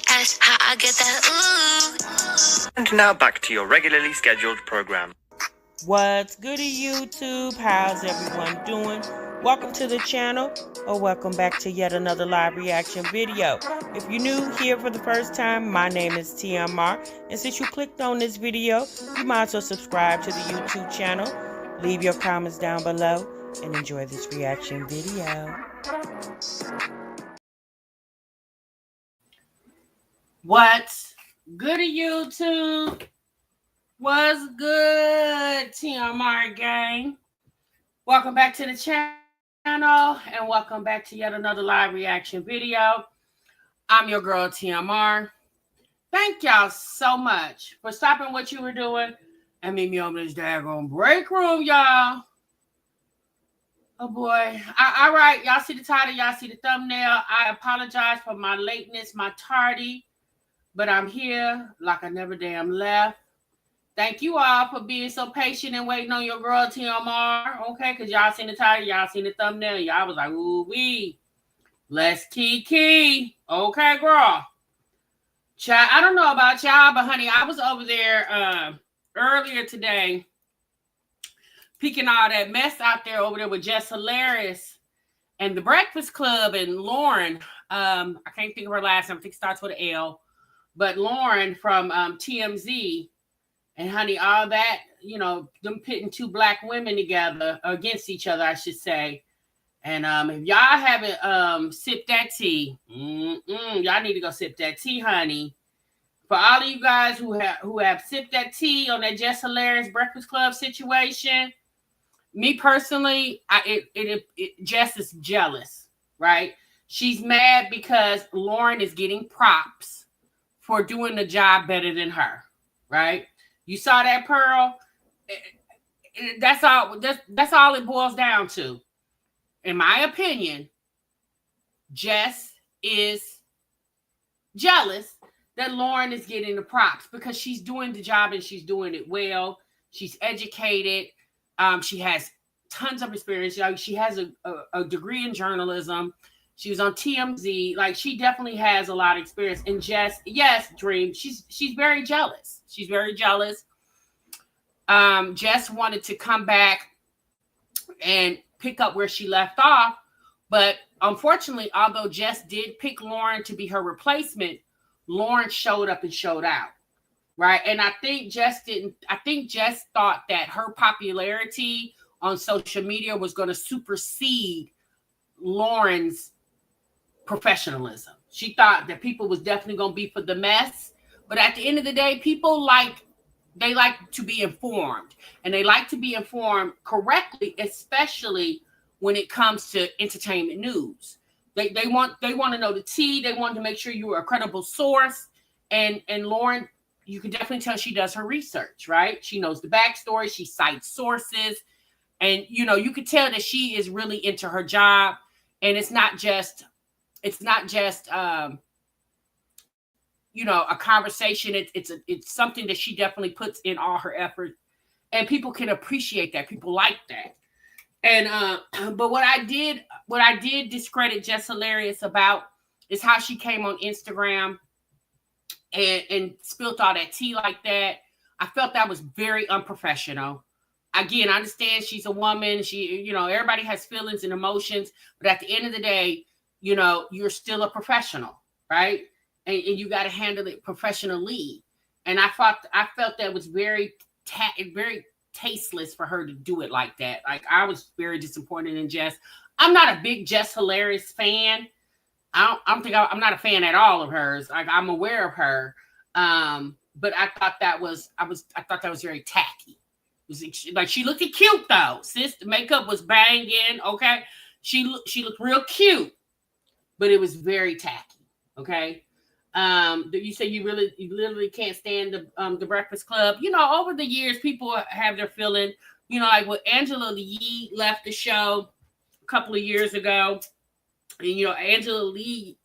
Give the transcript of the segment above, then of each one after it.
Ask how I get that ooh. And now back to your regularly scheduled program. What's goody YouTube? How's everyone doing? Welcome to the channel, or welcome back to yet another live reaction video. If you're new here for the first time, my name is TMR, and since you clicked on this video, you might as well subscribe to the YouTube channel, leave your comments down below, and enjoy this reaction video. What's goody YouTube? What's good, TMR gang? Welcome back to the channel, and welcome back to yet another live reaction video. I'm your girl, TMR. Thank y'all so much for stopping what you were doing and meet me on this daggone break room, y'all. Oh, boy. All right, y'all see the title, y'all see the thumbnail. I apologize for my lateness, my tardy, but I'm here like I never damn left. Thank you all for being so patient and waiting on your girl TMR, okay? Because y'all seen the title, y'all seen the thumbnail, y'all was like, ooh-wee. Let's key. Okay, girl. Child, I don't know about y'all, but honey, I was over there earlier today peeking all that mess out there over there with Jess Hilarious and the Breakfast Club and Lauren. I can't think of her last name. I think it starts with an L. But Lauren from TMZ. And honey, all that, you know, them pitting two black women together against each other, I should say. And if y'all haven't sipped that tea, y'all need to go sip that tea, honey. For all of you guys who have sipped that tea on that Jess Hilarious Breakfast Club situation, me personally, Jess is jealous, right? She's mad because Lauren is getting props for doing the job better than her, right? You saw that, Pearl? That's all it boils down to. In my opinion, Jess is jealous that Lauren is getting the props because she's doing the job and she's doing it well. She's educated. She has tons of experience. She has a degree in journalism. She was on TMZ. Like, she definitely has a lot of experience. And Jess, yes, Dream, she's very jealous. She's very jealous. Jess wanted to come back and pick up where she left off. But unfortunately, although Jess did pick Lauren to be her replacement, Lauren showed up and showed out. Right. And I think Jess thought that her popularity on social media was going to supersede Lauren's professionalism. She thought that people was definitely going to be for the mess. But at the end of the day, people like to be informed, and they like to be informed correctly, especially when it comes to entertainment news. They want to know the tea. They want to make sure you are a credible source. And Lauren, you can definitely tell she does her research, right? She knows the backstory. She cites sources, and you could tell that she is really into her job. And it's not just a conversation. It's something that she definitely puts in all her effort, and people can appreciate that. People like that. And but what I did discredit Jess Hilarious about is how she came on Instagram and spilled all that tea like that. I felt that was very unprofessional. Again, I understand she's a woman. She, everybody has feelings and emotions, but at the end of the day, you're still a professional, right? And you got to handle it professionally. And I felt that was very tasteless for her to do it like that. Like, I was very disappointed in Jess. I'm not a big Jess Hilarious fan. I'm not a fan at all of hers. Like, I'm aware of her. But I thought that was very tacky. Like, she looked cute though. Sis, the makeup was banging. Okay. She looked real cute, but it was very tacky. Okay. You say you literally can't stand the Breakfast Club. Over the years, people have their feeling. Like when Angela Yee left the show a couple of years ago, and Angela Yee,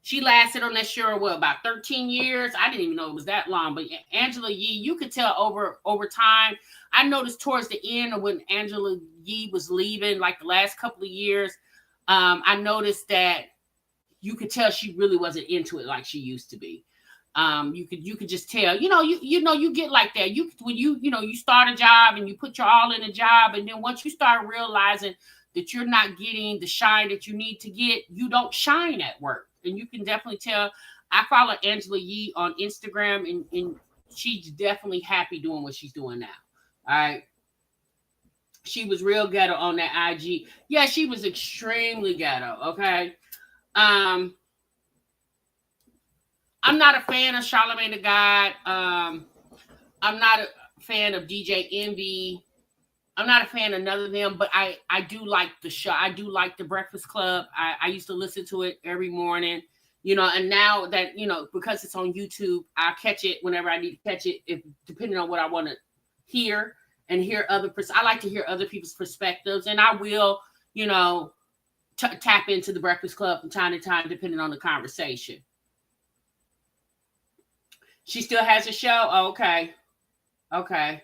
she lasted on that show about 13 years. I didn't even know it was that long. But Angela Yee, you could tell over time. I noticed towards the end of when Angela Yee was leaving, like the last couple of years, I noticed that you could tell she really wasn't into it like she used to be. You could just tell, you get like that. When you start a job and you put your all in a job, and then once you start realizing that you're not getting the shine that you need to get, you don't shine at work. And you can definitely tell. I follow Angela Yee on Instagram, and she's definitely happy doing what she's doing now. All right. She was real ghetto on that IG. Yeah, she was extremely ghetto. Okay. I'm not a fan of Charlamagne the God. I'm not a fan of DJ Envy. I'm not a fan of none of them, but I do like the show. I do like the Breakfast Club. I used to listen to it every morning, and now that, because it's on YouTube, I catch it whenever I need to catch it, depending on what I want to hear and hear I like to hear other people's perspectives, and I will, tap into the Breakfast Club from time to time, depending on the conversation. She still has a show? Oh, okay.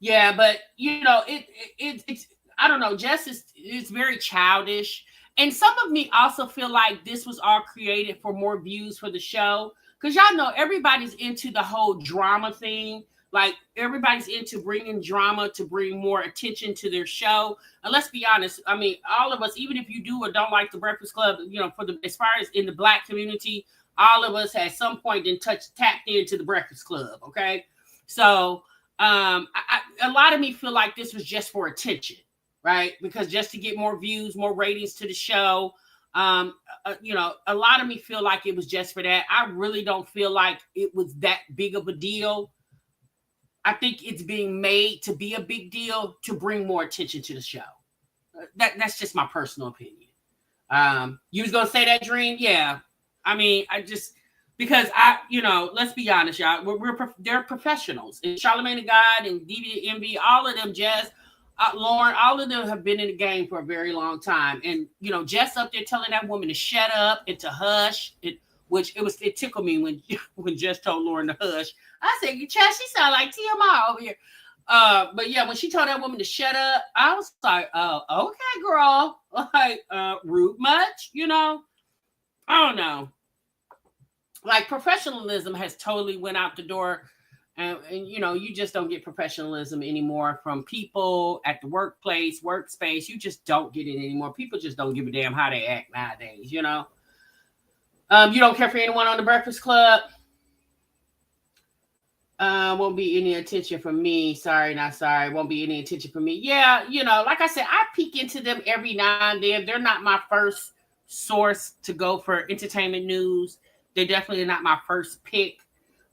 Yeah, but it's I don't know. Jess is very childish, and some of me also feel like this was all created for more views for the show, because y'all know everybody's into the whole drama thing. Like, everybody's into bringing drama to bring more attention to their show. And let's be honest, I mean, all of us, even if you do or don't like the Breakfast Club, as far as in the Black community, all of us at some point tapped into the Breakfast Club. Okay, so. A lot of me feel like this was just for attention, right? Because just to get more views, more ratings to the show. A lot of me feel like it was just for that. I really don't feel like it was that big of a deal. I think it's being made to be a big deal to bring more attention to the show. That's just my personal opinion. You was gonna say that, Dream? Yeah. I mean, because let's be honest, y'all. They're professionals. And Charlamagne the God and DJ Envy, all of them, Jess, Lauren, all of them have been in the game for a very long time. And Jess up there telling that woman to shut up and to hush. It tickled me when Jess told Lauren to hush. I said, Jess, she sound like TMI over here. But yeah, when she told that woman to shut up, I was like, oh, okay, girl. Like, rude much, I don't know. Like, professionalism has totally went out the door, and you just don't get professionalism anymore from people at the workspace. You just don't get it anymore. People just don't give a damn how they act nowadays. You don't care for anyone on the Breakfast Club. Won't be any attention from me. Sorry, not sorry. Won't be any attention from me. Yeah, like I said, I peek into them every now and then. They're not my first source to go for entertainment news. They're definitely not my first pick,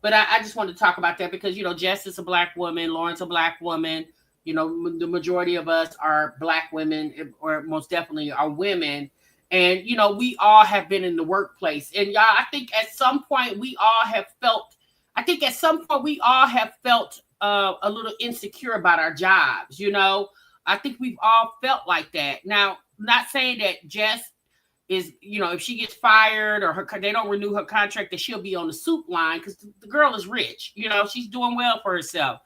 but I just wanted to talk about that because, Jess is a Black woman, Lauren's a Black woman, the majority of us are Black women, or most definitely are women. And, we all have been in the workplace, and y'all, I think at some point we all have felt a little insecure about our jobs. I think we've all felt like that. Now, not saying that Jess is, if she gets fired or they don't renew her contract, that she'll be on the soup line, because the girl is rich. She's doing well for herself.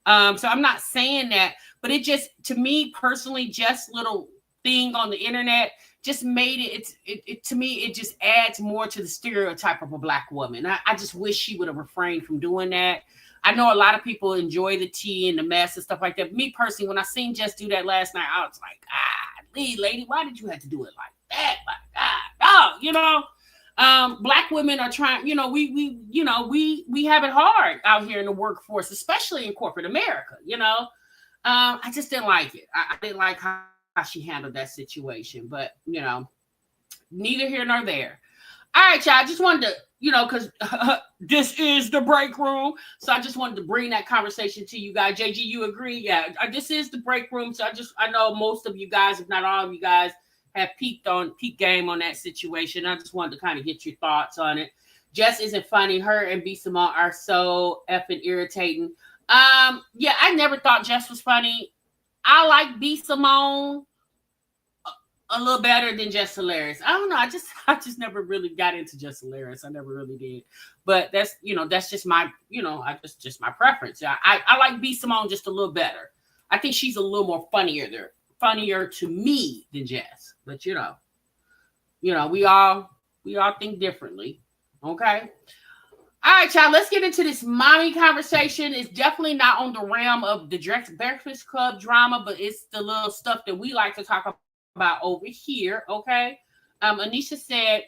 So I'm not saying that, but it just, to me personally, just little thing on the internet just made it to me, it just adds more to the stereotype of a Black woman. I just wish she would have refrained from doing that. I know a lot of people enjoy the tea and the mess and stuff like that. Me personally, when I seen Jess do that last night, I was like, lady, why did you have to do it like that? Like, Black women are trying, we have it hard out here in the workforce, especially in corporate America. I just didn't like it. I didn't like how she handled that situation, but neither here nor there. All right, y'all. I just wanted to, because this is the break room, so I just wanted to bring that conversation to you guys. JG, you agree? Yeah, this is the break room, so I know most of you guys, if not all of you guys, have peak game on that situation. I just wanted to kind of get your thoughts on it. Jess isn't funny. Her and B. Simone are so effing irritating. Yeah, I never thought Jess was funny. I like B. Simone a little better than Jess Hilarious. I don't know. I just never really got into Jess Hilarious. I never really did. But that's just my, just my preference. I like B. Simone just a little better. I think she's a little more funnier to me than Jess. But we all We all think differently. Okay. All right, y'all. Let's get into this mommy conversation. It's definitely not on the realm of the Breakfast Club drama, but it's the little stuff that we like to talk about over here. Okay. Anisha said,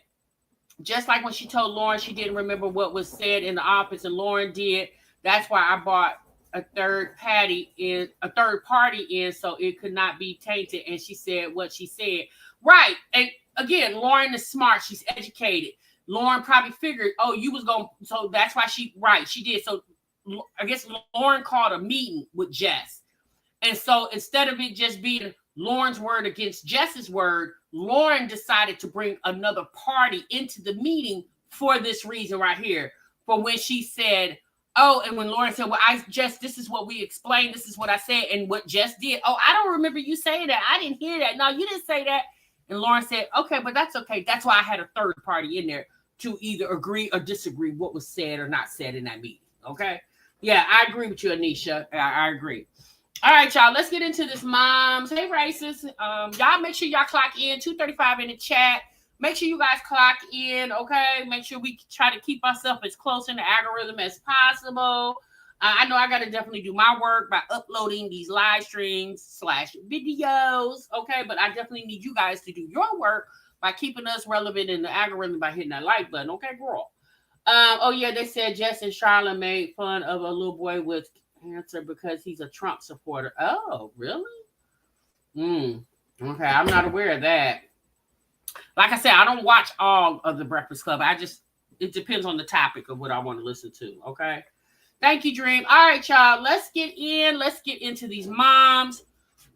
just like when she told Lauren she didn't remember what was said in the office, and Lauren did. That's why I bought a third party in, so it could not be tainted. And she said what she said. Right. And again, Lauren is smart. She's educated. Lauren probably figured, oh, you was going to, so that's why she did. So I guess Lauren called a meeting with Jess. And so instead of it just being Lauren's word against Jess's word, Lauren decided to bring another party into the meeting for this reason right here. For when she said, oh, and when Lauren said, well, Jess, this is what we explained. This is what I said. And what Jess did. Oh, I don't remember you saying that. I didn't hear that. No, you didn't say that. And Lauren said, okay, but that's okay. That's why I had a third party in there to either agree or disagree what was said or not said in that meeting. Okay. Yeah, I agree with you, Anisha. I agree. All right, y'all. Let's get into this moms. Hey, racists. Y'all make sure y'all clock in 2:35 in the chat. Make sure you guys clock in, okay? Make sure we try to keep ourselves as close in the algorithm as possible. I know I got to definitely do my work by uploading these live streams / videos, okay? But I definitely need you guys to do your work by keeping us relevant in the algorithm by hitting that like button, okay, girl? Oh, yeah, they said Jess and Charlotte made fun of a little boy with cancer because he's a Trump supporter. Oh, really? Okay, I'm not aware of that. Like I said, I don't watch all of the Breakfast Club. It depends on the topic of what I want to listen to, okay? Thank you, Dream. All right, y'all, let's get into these moms.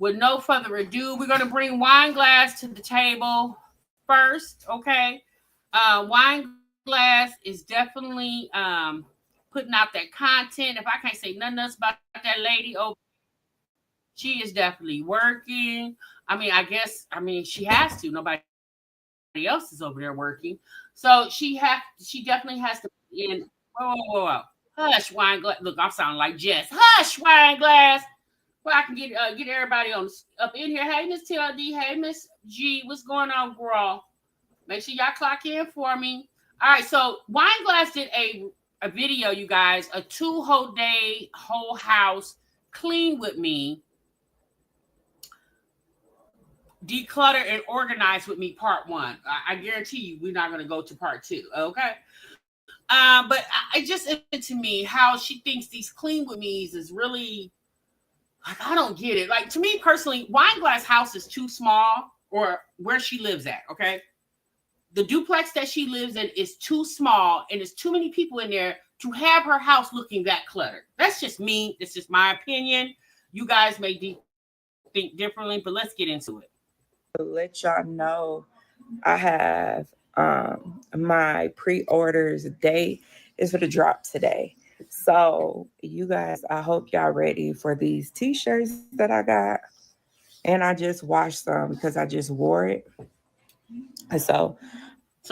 With no further ado, we're going to bring Wine Glass to the table first, okay? Wine Glass is definitely putting out that content. If I can't say nothing else about that lady over, she is definitely working. She has to. Nobody else is over there working. So she definitely has to in. Whoa. Hush, Wine Glass. Look, I'm sounding like Jess. Hush, Wine Glass. Well, I can get everybody on up in here. Hey, Miss TLD. Hey, Miss G. What's going on, girl? Make sure y'all clock in for me. All right, so Wine Glass did a video, you guys, a 2 whole day, whole house clean with me, declutter and organize with me, part 1. I guarantee you we're not going to go to part 2, okay? But it just to me how she thinks these clean with me's is really, like, I don't get it. Like, to me personally, Wine Glass house is too small, or where she lives at, okay? The duplex that she lives in is too small, and there's too many people in there to have her house looking that cluttered. That's just me. It's just my opinion. You guys may think differently, but let's get into it. Let y'all know I have my pre-orders date is for the drop today. So you guys, I hope y'all ready for these t-shirts that I got. And I just washed some because I just wore it. So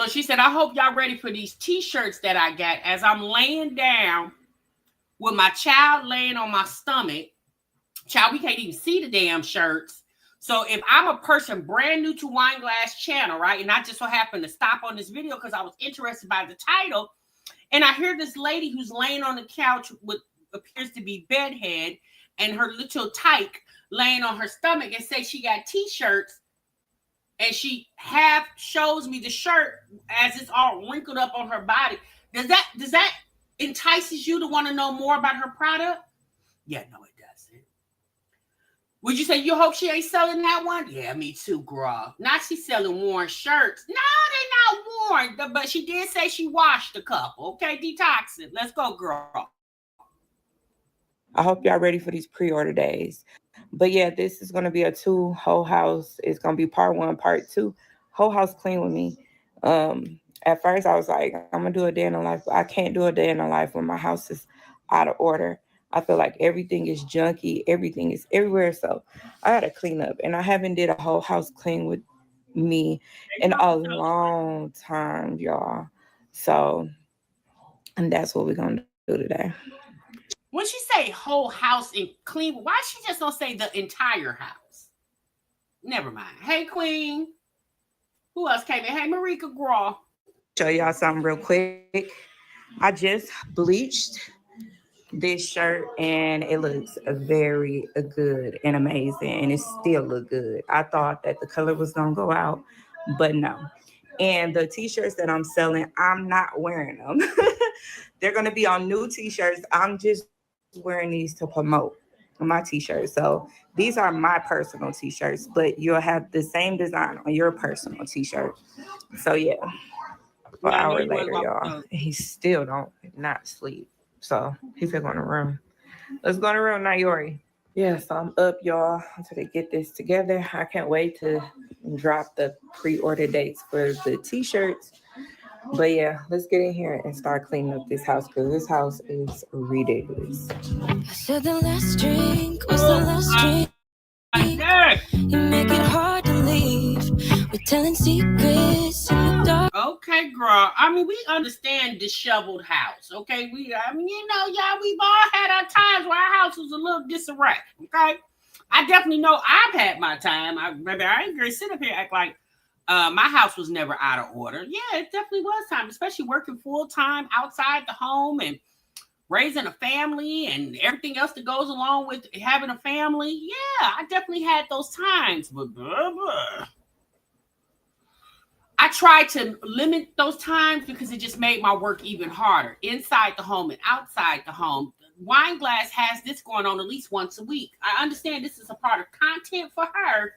she said, I hope y'all ready for these t-shirts that I got as I'm laying down with my child laying on my stomach. Child, we can't even see the damn shirts. So if I'm a person brand new to Wine Glass channel, right, and I just so happened to stop on this video because I was interested by the title, and I hear this lady who's laying on the couch with appears to be bedhead and her little tyke laying on her stomach and say she got t-shirts, and she half shows me the shirt as it's all wrinkled up on her body. Does that entices you to want to know more about her product? Yeah, no, it doesn't. Would you say you hope she ain't selling that one? Yeah, me too, girl. Not she's selling worn shirts. No, they're not worn. But she did say she washed a couple. Okay, detoxing. Let's go, girl. I hope y'all ready for these pre-order days. But yeah, this is going to be a 2 whole house. It's going to be part 1, part 2. Whole house clean with me. At first, I was like, I'm going to do a day in the life. But I can't do a day in the life when my house is out of order. I feel like everything is junky. Everything is everywhere. So I got to clean up. And I haven't did a whole house clean with me in a long time, y'all. So, and that's what we're going to do today. When she say whole house and clean, why she just don't say the entire house? Never mind. Hey, Queen. Who else came in? Hey, Marika, girl. show y'all something real quick. I just bleached this shirt and it looks very good and amazing, and it still look good. I thought that the color was gonna go out, but no. And the t-shirts that I'm selling, I'm not wearing them. They're gonna be on new t-shirts. I'm just wearing these to promote my t-shirts. So these are my personal t-shirts, but you'll have the same design on your personal t-shirt. So yeah, for an hour later, y'all, he still don't not sleep. So he's going to room. Let's go in the room, now, Yori. Yeah, so I'm up, y'all, until they get this together. I can't wait to drop the pre-order dates for the t-shirts. But yeah, let's get in here and start cleaning up this house, because this house is ridiculous. I said the last drink was the last drink. You make it hard to leave. We're telling secrets in the dark. Okay, girl. I mean, we understand disheveled house. Okay, y'all, we've all had our times where our house was a little disarray. Okay, I definitely know I've had my time. I ain't gonna sit up here and act like my house was never out of order. Yeah, it definitely was time, especially working full time outside the home and raising a family and everything else that goes along with having a family. Yeah, I definitely had those times, but I tried to limit those times because it just made my work even harder inside the home and outside the home. Wine Glass has this going on at least once a week. I understand this is a part of content for her.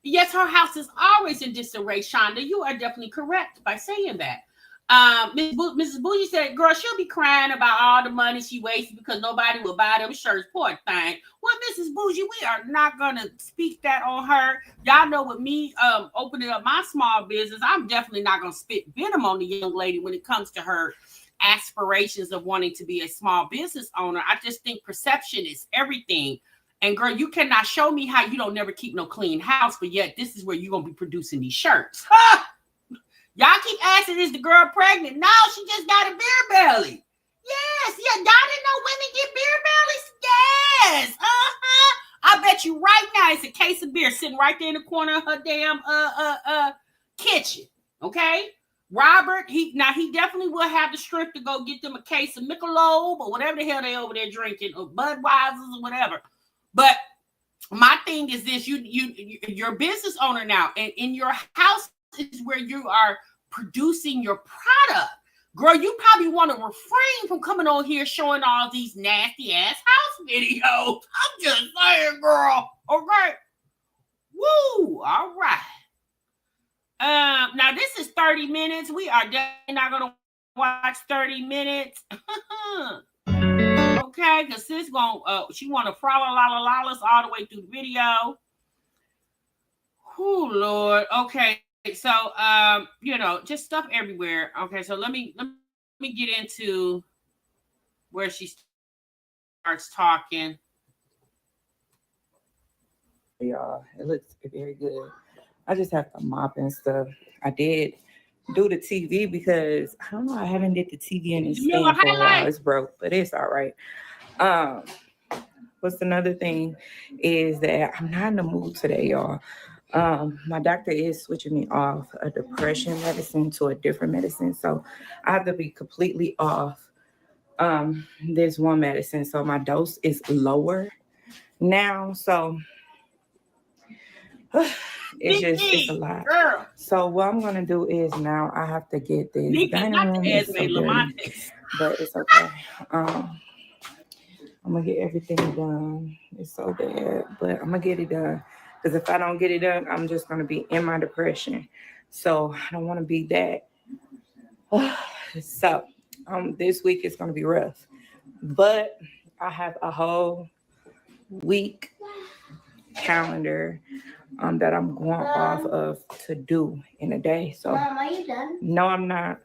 Yes, her house is always in disarray, Shonda. You are definitely correct by saying that. Mrs. Bougie said, girl, she'll be crying about all the money she wasted because nobody will buy them shirts. Poor thing. Well, Mrs. Bougie, we are not going to speak that on her. Y'all know with me opening up my small business, I'm definitely not going to spit venom on the young lady when it comes to her aspirations of wanting to be a small business owner. I just think perception is everything. And girl, you cannot show me how you don't never keep no clean house, but yet this is where you're going to be producing these shirts. Ha! Y'all keep asking, is the girl pregnant? No, she just got a beer belly. Yes, yeah. Y'all didn't know women get beer bellies? Yes. I bet you right now it's a case of beer sitting right there in the corner of her damn kitchen. Okay? Robert, he definitely will have the strength to go get them a case of Michelob or whatever the hell they over there drinking, or Budweisers or whatever. But my thing is this: you're a business owner now, and in your house is where you are producing your product. Girl, you probably want to refrain from coming on here showing all these nasty ass house videos. I'm just saying, girl. Okay. Woo. All right. Now this is 30 minutes. We are definitely not gonna watch 30 minutes. Okay, because sis she want to follow la all the way through the video. Oh Lord. Okay. So, just stuff everywhere. Okay, so let me get into where she starts talking. Y'all, it looks very good. I just have to mop and stuff. I did do the TV because I don't know. I haven't did the TV in this thing for a while. It's broke, but it's all right. What's another thing is that I'm not in the mood today, y'all. My doctor is switching me off a depression medicine to a different medicine. So I have to be completely off this one medicine. So my dose is lower now. So it's a lot. Girl. So what I'm going to do is now I have to get this dining room. It's so dirty, but it's okay. I'm going to get everything done. It's so bad, but I'm going to get it done. Because if I don't get it done, I'm just going to be in my depression. So I don't want to be that. So this week is going to be rough. But I have a whole week calendar that I'm going off of to do in a day. So, Mom, are you done? No, I'm not.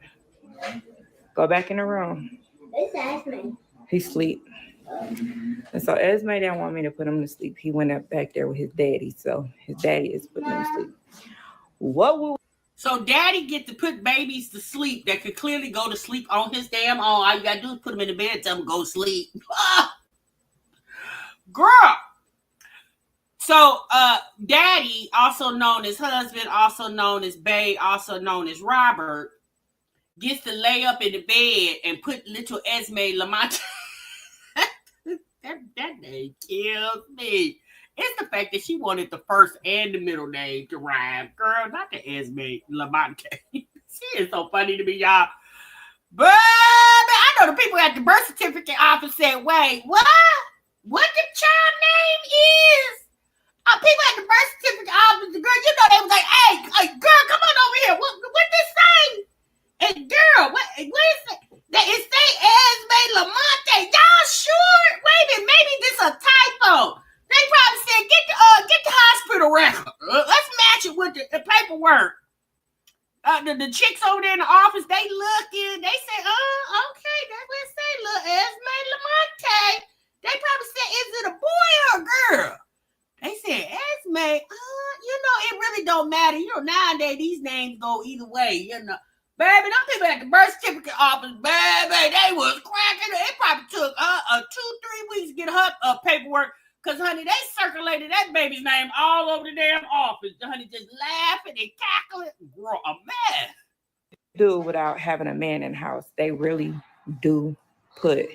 Go back in the room. It's Esme. He's asleep. And so Esme didn't want me to put him to sleep. He went up back there with his daddy. So his daddy is putting him to sleep. So daddy get to put babies to sleep that could clearly go to sleep on his damn own. All you gotta do is put them in the bed and tell them go sleep. Girl. So daddy, also known as husband, also known as Bae, also known as Robert, gets to lay up in the bed and put little Esme Lamont. that name kills me. It's the fact that she wanted the first and the middle name to rhyme. Girl, not the Esme Lamont. She is so funny to me, y'all. But I know the people at the birth certificate office said, wait, what? What the child name is? People at the birth certificate office, girl, you know they was like, hey, girl, come on over here. What this say? And girl, what is it? That it say Esme Lamonte. Y'all sure? Wait a minute, maybe this a typo. They probably said get the hospital record. Let's match it with the paperwork. The chicks over there in the office, they looking. They say, okay, that's what it say. Look, Esme Lamonte. They probably said, is it a boy or a girl? They said, Esme, it really don't matter. Nowadays these names go either way, Baby, them people at the birth certificate office, baby, they was cracking it. It probably took 2-3 weeks to get her paperwork. Because, honey, they circulated that baby's name all over the damn office. Honey, just laughing and cackling. Girl, a mess. Do without having a man in the house. They really do put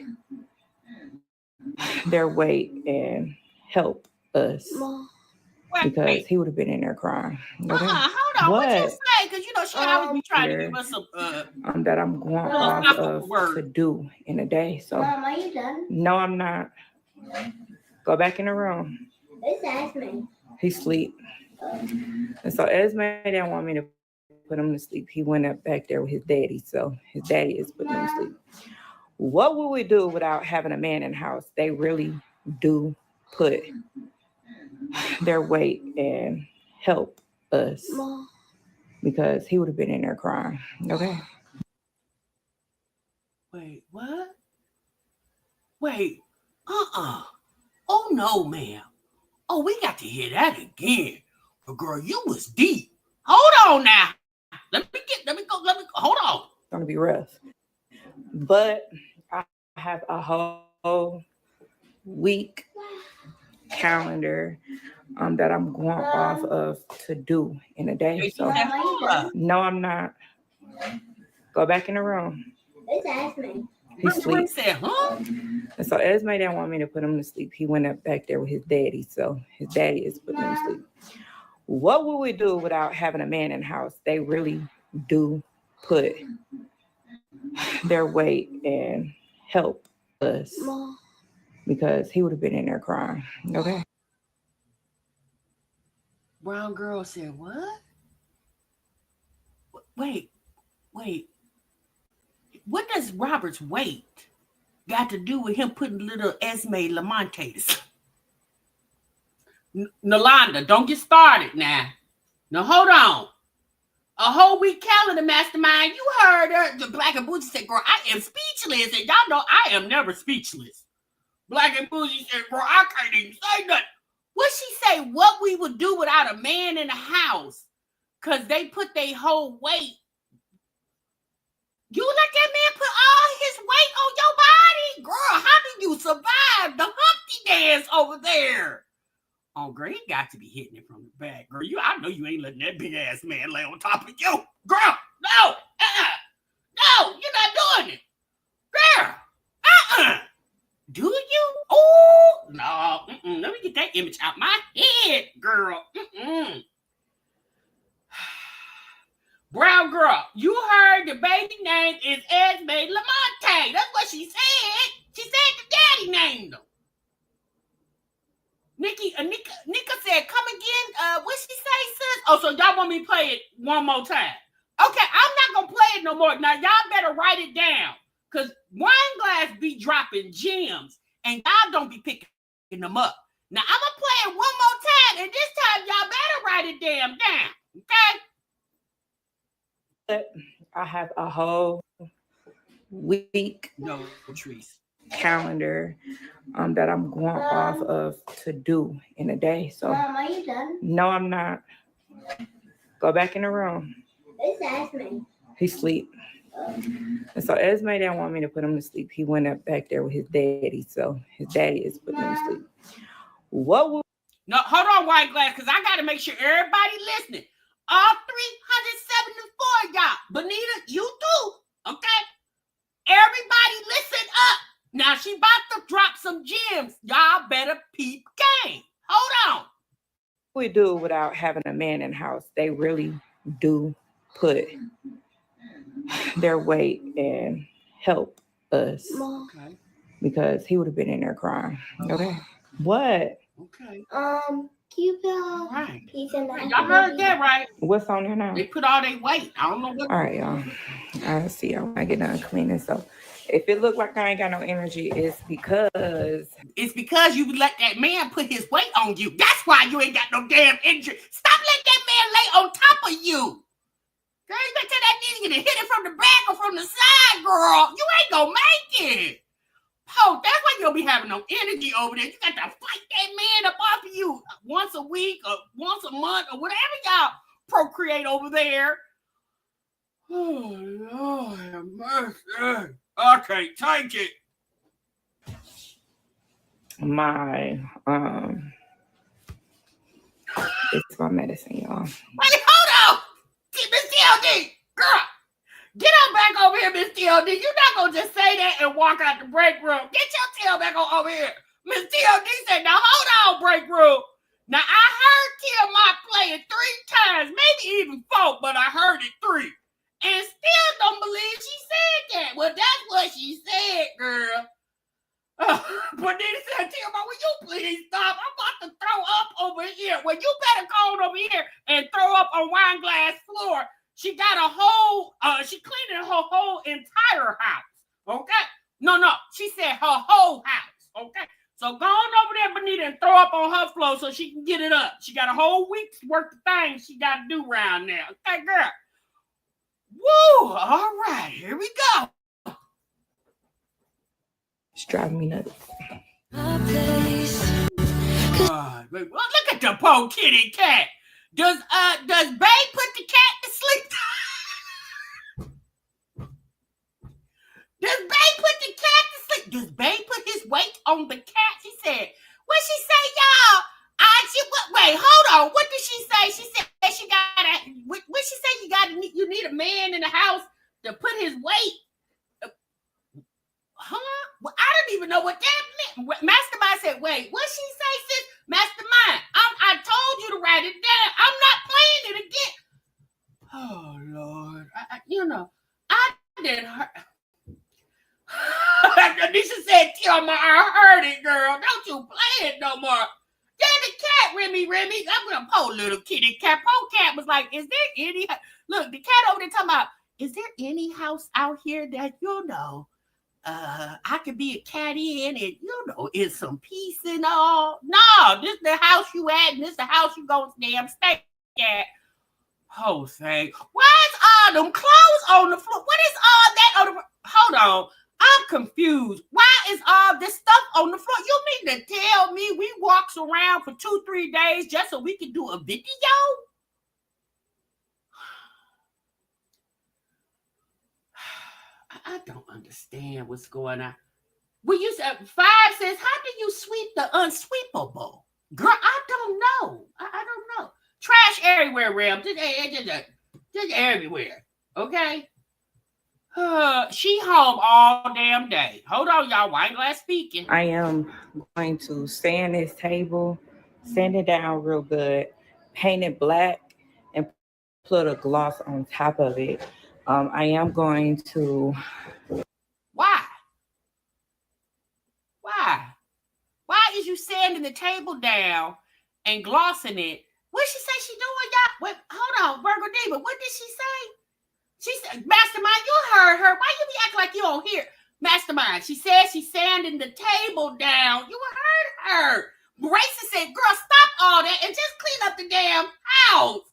their weight and help us. Because he would have been in there crying. Okay? Hold on. What you say? Because, she always be trying to give us some... that I'm going off of to do in a day. So, Mom, are you done? No, I'm not. Go back in the room. It's Esme. He sleep. And so Esme didn't want me to put him to sleep. He went up back there with his daddy. So his daddy is putting him to sleep. What would we do without having a man in the house? They really do put their weight and help us. Because he would have been in there crying. Okay? Wait, what? Wait, Oh, no, ma'am. Oh, we got to hear that again. But girl, you was deep. Hold on now. Let me hold on. It's going to be rough. But I have a whole week calendar that I'm going off of to do in a day. So, no, I'm not. Go back in the room. It's Esme. He sleep. Said, And so Esme didn't want me to put him to sleep. He went up back there with his daddy. So his daddy is putting him to sleep. What would we do without having a man in the house? They really do put their weight and help us. Because he would have been in there crying. Okay? Brown girl said, what? Wait. What does Robert's weight got to do with him putting little Esme Lamonte to sleep? Nalanda, don't get started now. Now, hold on. A whole week calendar, mastermind. You heard her. The Black and Bougie said, girl, I am speechless. And y'all know I am never speechless. Black and Bougie said, girl, I can't even say nothing. What she say? What we would do without a man in the house? Because they put their whole weight. You let that man put all his weight on your body? Girl, how did you survive the Humpty dance over there? Oh, girl, he got to be hitting it from the back. Girl, I know you ain't letting that big ass man lay on top of you. Girl, no. No, you're not doing it. Girl, do you? Oh, no. Let me get that image out my head, girl. Brown girl, you heard the baby name is Esme Lamonte. That's what she said. She said the daddy named him. Nika said, come again. What she say, sis? Oh, so y'all want me to play it one more time? Okay, I'm not going to play it no more. Now, y'all better write it down. Because wine glass be dropping gems. And y'all don't be picking them up. Now, I'm going to play it one more time. And this time, y'all better write it down. Okay? I have a whole week calendar that I'm going off of to do in a day. So, Mom, are you done? No, I'm not. Go back in the room. It's Esme. He sleep. And so Esme didn't want me to put him to sleep. He went up back there with his daddy. So his daddy is putting him to sleep. What will... No, hold on, White Glass, because I got to make sure everybody listening. All 374 y'all. Bonita, you too. some gems. Y'all better peep game. Hold on. We do without having a man in the house. They really do put their weight and help us. Okay. Because he would have been in there crying. Okay. What? Okay. Can you put Right. peas in that? Y'all heard that right? What's on there now? They put all their weight. I don't know what. All right, y'all. I'll see y'all when I get done cleaning. So if it look like I ain't got no energy, it's because you let that man put his weight on you. That's why you ain't got no damn energy. Stop letting that man lay on top of you. Girl, you better tell that nigga to hit it from the back or from the side, girl. You ain't gonna make it. Oh, that's why you don't be having no energy over there. You got to fight that man up off of you once a week or once a month or whatever y'all procreate over there. Oh, Lord have mercy. I can't take it. my it's my medicine, y'all. Wait, hold on. Miss TLD, girl. Get on back over here, Miss TLD. You're not going to just say that and walk out the break room. Get your tail back on over here. Miss TLD said, now hold on, break room. Now, I heard TMI play it 3 times, maybe even 4, but I heard it 3. And still don't believe she said that. Well, that's what she said, girl. But then he said, TMI, will you please stop? I'm about to throw up over here. Well, you better go over here and throw up on wine glass floor. She got a whole, she cleaned her whole entire house, okay? No, she said her whole house, okay? So go on over there, Benita, and throw up on her floor so she can get it up. She got a whole week's worth of things she got to do around now, okay, girl? Woo, all right, here we go. It's driving me nuts. Well, look at the poor kitty cat. Does Bae put the cat to sleep? Does Bae put the cat to sleep? Does Bae put his weight on the cat? She said, what she say, y'all? Wait, hold on. What did she say? She said she got what she say? You need a man in the house to put his weight. Huh? Well, I don't even know what that meant. Mastermind said, wait, what she say, sis? Mastermind, I told you to write it down. I'm not playing it again. Oh, Lord. I didn't hurt. Anisha said, I heard it, girl. Don't you play it no more. Then the cat, Remy. I'm going to poor little kitty cat. Poor cat was like, is there any... Look, the cat over there talking about, is there any house out here that, I could be a cat in and, it's some peace and all. No, this is the house you at and this is the house you go damn stay at. Oh, thing. Why is all them clothes on the floor? What is all that on the floor? Hold on. I'm confused. Why is all this stuff on the floor? You mean to tell me we walks around for 2-3 days just so we can do a video? I don't understand what's going on. Well, you said 5 says, how do you sweep the unsweepable? Girl, I don't know. I don't know. Trash everywhere, Ram. Just everywhere. Okay? She home all damn day. Hold on, y'all. Wine glass speaking. I am going to sand this table, sand it down real good, paint it black, and put a gloss on top of it. I am going to... Why? Why is you sanding the table down and glossing it? What she say she doing, y'all? Wait, hold on, Burger Diva. What did she say? She said, Mastermind, you heard her. Why you be acting like you don't hear? Mastermind, she said she's sanding the table down. You heard her. Marissa said, girl, stop all that and just clean up the damn house.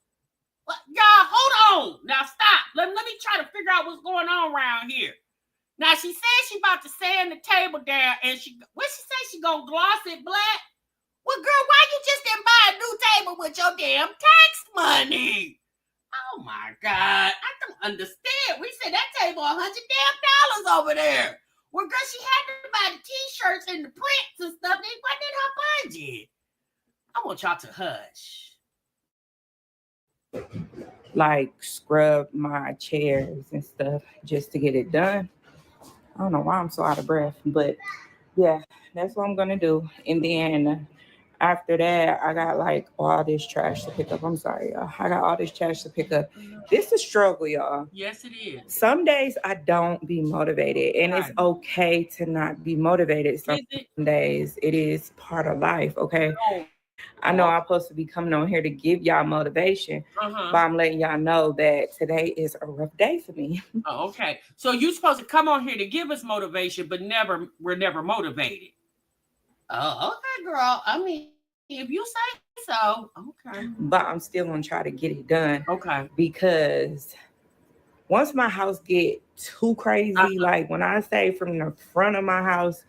Y'all, hold on. Now stop. Let me try to figure out what's going on around here. Now she said she about to sand the table down and she say she gonna gloss it black? Well, girl, why you just didn't buy a new table with your damn tax money? Oh my God, I don't understand. We said that table $100 over there. Well, girl, she had to buy the t-shirts and the prints and stuff. It wasn't in her budget. I want y'all to hush. like scrub my chairs and stuff just to get it done. I don't know why I'm so out of breath, but Yeah, that's what I'm gonna do. And then after that, I got like all this trash to pick up. I'm sorry, y'all. I got all this trash to pick up. This is a struggle, y'all. Yes, it is. Some days I don't be motivated, and it's okay to not be motivated. Some days it is part of life. Okay, I know I'm supposed to be coming on here to give y'all motivation, but I'm letting y'all know that today is a rough day for me. Oh, okay. So you're supposed to come on here to give us motivation, but we're never motivated. Oh, okay, girl. I mean, if you say so, okay. But I'm still gonna try to get it done. Okay. Because once my house get too crazy, like when I say from the front of my house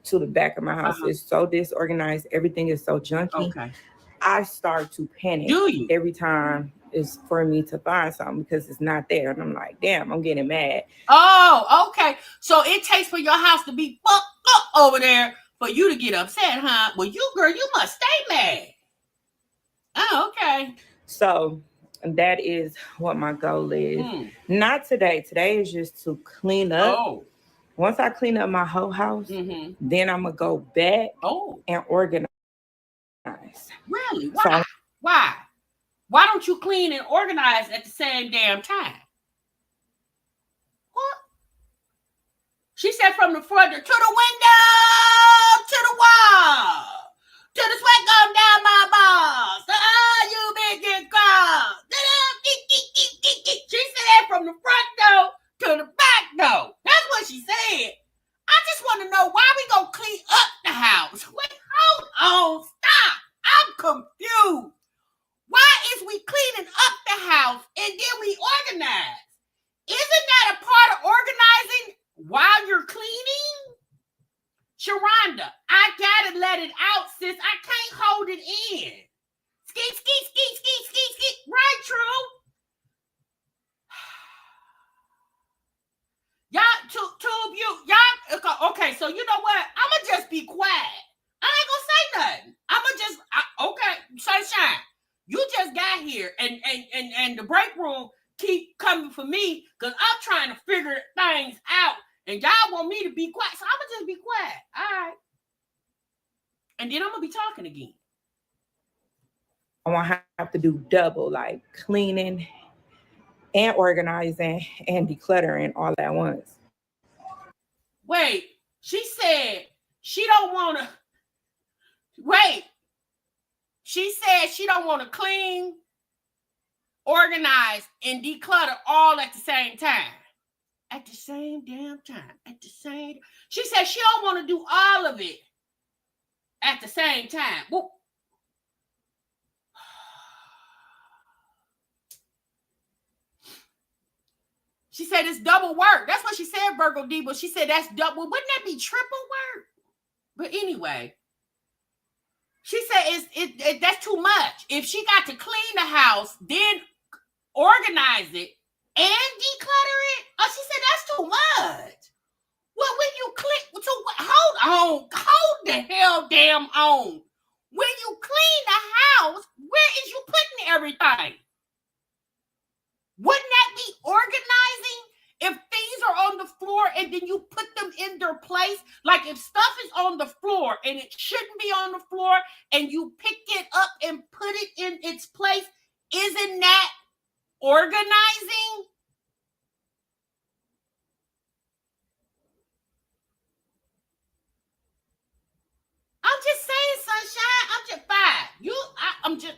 to the back of my house, it's so disorganized. Everything is so junky. Okay. I start to panic every time it's for me to find something because it's not there. And I'm like, damn, I'm getting mad. Oh, okay. So it takes for your house to be fucked up over there for you to get upset, huh? Well, you must stay mad. Oh, okay. So that is what my goal is. Not today. Today is just to clean up. Oh. Once I clean up my whole house, then I'm going to go back and organize. Really? Why? So, why? Why don't you clean and organize at the same damn time? What? She said from the front to the window, to the wall, to the sweat going down my balls. You big get cross. She said from the front door to the back door. That's what she said. I just want to know why we gonna clean up the house. Wait, hold on, stop. I'm confused. Why is we cleaning up the house and then we organize? Isn't that a part of organizing while you're cleaning? Sharonda, I gotta let it out, sis. I can't hold it in. Ski. Right, true. Y'all, okay, so you know what? I'ma just be quiet. I ain't gonna say nothing. Okay, sunshine. You just got here and the break room keep coming for me because I'm trying to figure things out and y'all want me to be quiet. So I'm gonna just be quiet. All right. And then I'm gonna be talking again. I won't have to do double, like cleaning and organizing and decluttering all at once. Wait, she said she don't want to. Wait, she said she don't want to clean, organize, and declutter all at the same time. At the same damn time. She said she don't want to do all of it at the same time. Well, she said it's double work. That's what she said, Virgo D. But she said that's double. Wouldn't that be triple work? But anyway, she said that's too much. If she got to clean the house, then organize it and declutter it, she said that's too much. Well, when you click, so hold the hell damn on. When you clean the house, where is you putting everything? Wouldn't that be organizing? If things are on the floor and then you put them in their place, like if stuff is on the floor and it shouldn't be on the floor and you pick it up and put it in its place, isn't that organizing? I'm just saying, sunshine. I'm just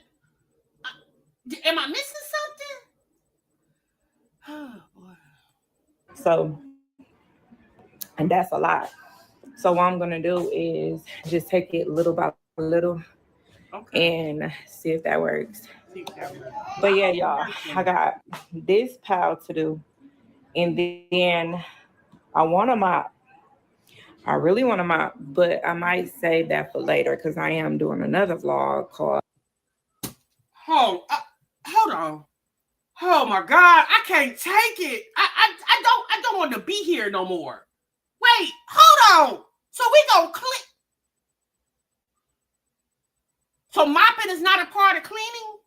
fine. Am I missing something? Oh boy. So, and that's a lot. So what I'm gonna do is just take it little by little, and see if that works. But yeah, y'all, I got this pile to do, and then I want to mop. I really want to mop, but I might save that for later because I am doing another vlog called. Hold on. Oh my God, I can't take it. I don't want to be here no more. Wait, hold on. So we gonna click. So mopping is not a part of cleaning?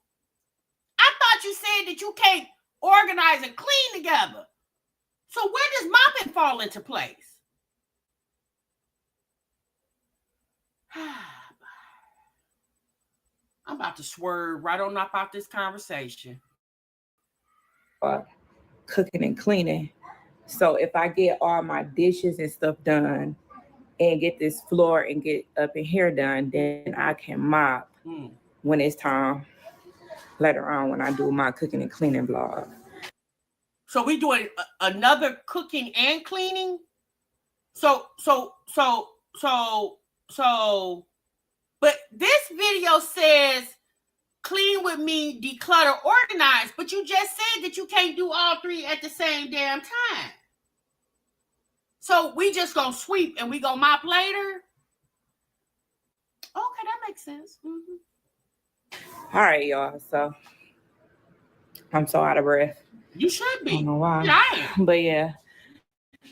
I thought you said that you can't organize and clean together. So where does mopping fall into place? I'm about to swerve right on up out this conversation. Cooking and cleaning. So if I get all my dishes and stuff done and get this floor and get up in here done, then I can mop when it's time later on when I do my cooking and cleaning vlog. So we doing another cooking and cleaning? So, but this video says clean with me, declutter, organize, but you just said that you can't do all three at the same damn time. So we just gonna sweep and we gonna mop later? Okay, that makes sense. All right, y'all. So I'm so out of breath. You should be. I don't know why. Yeah. But yeah,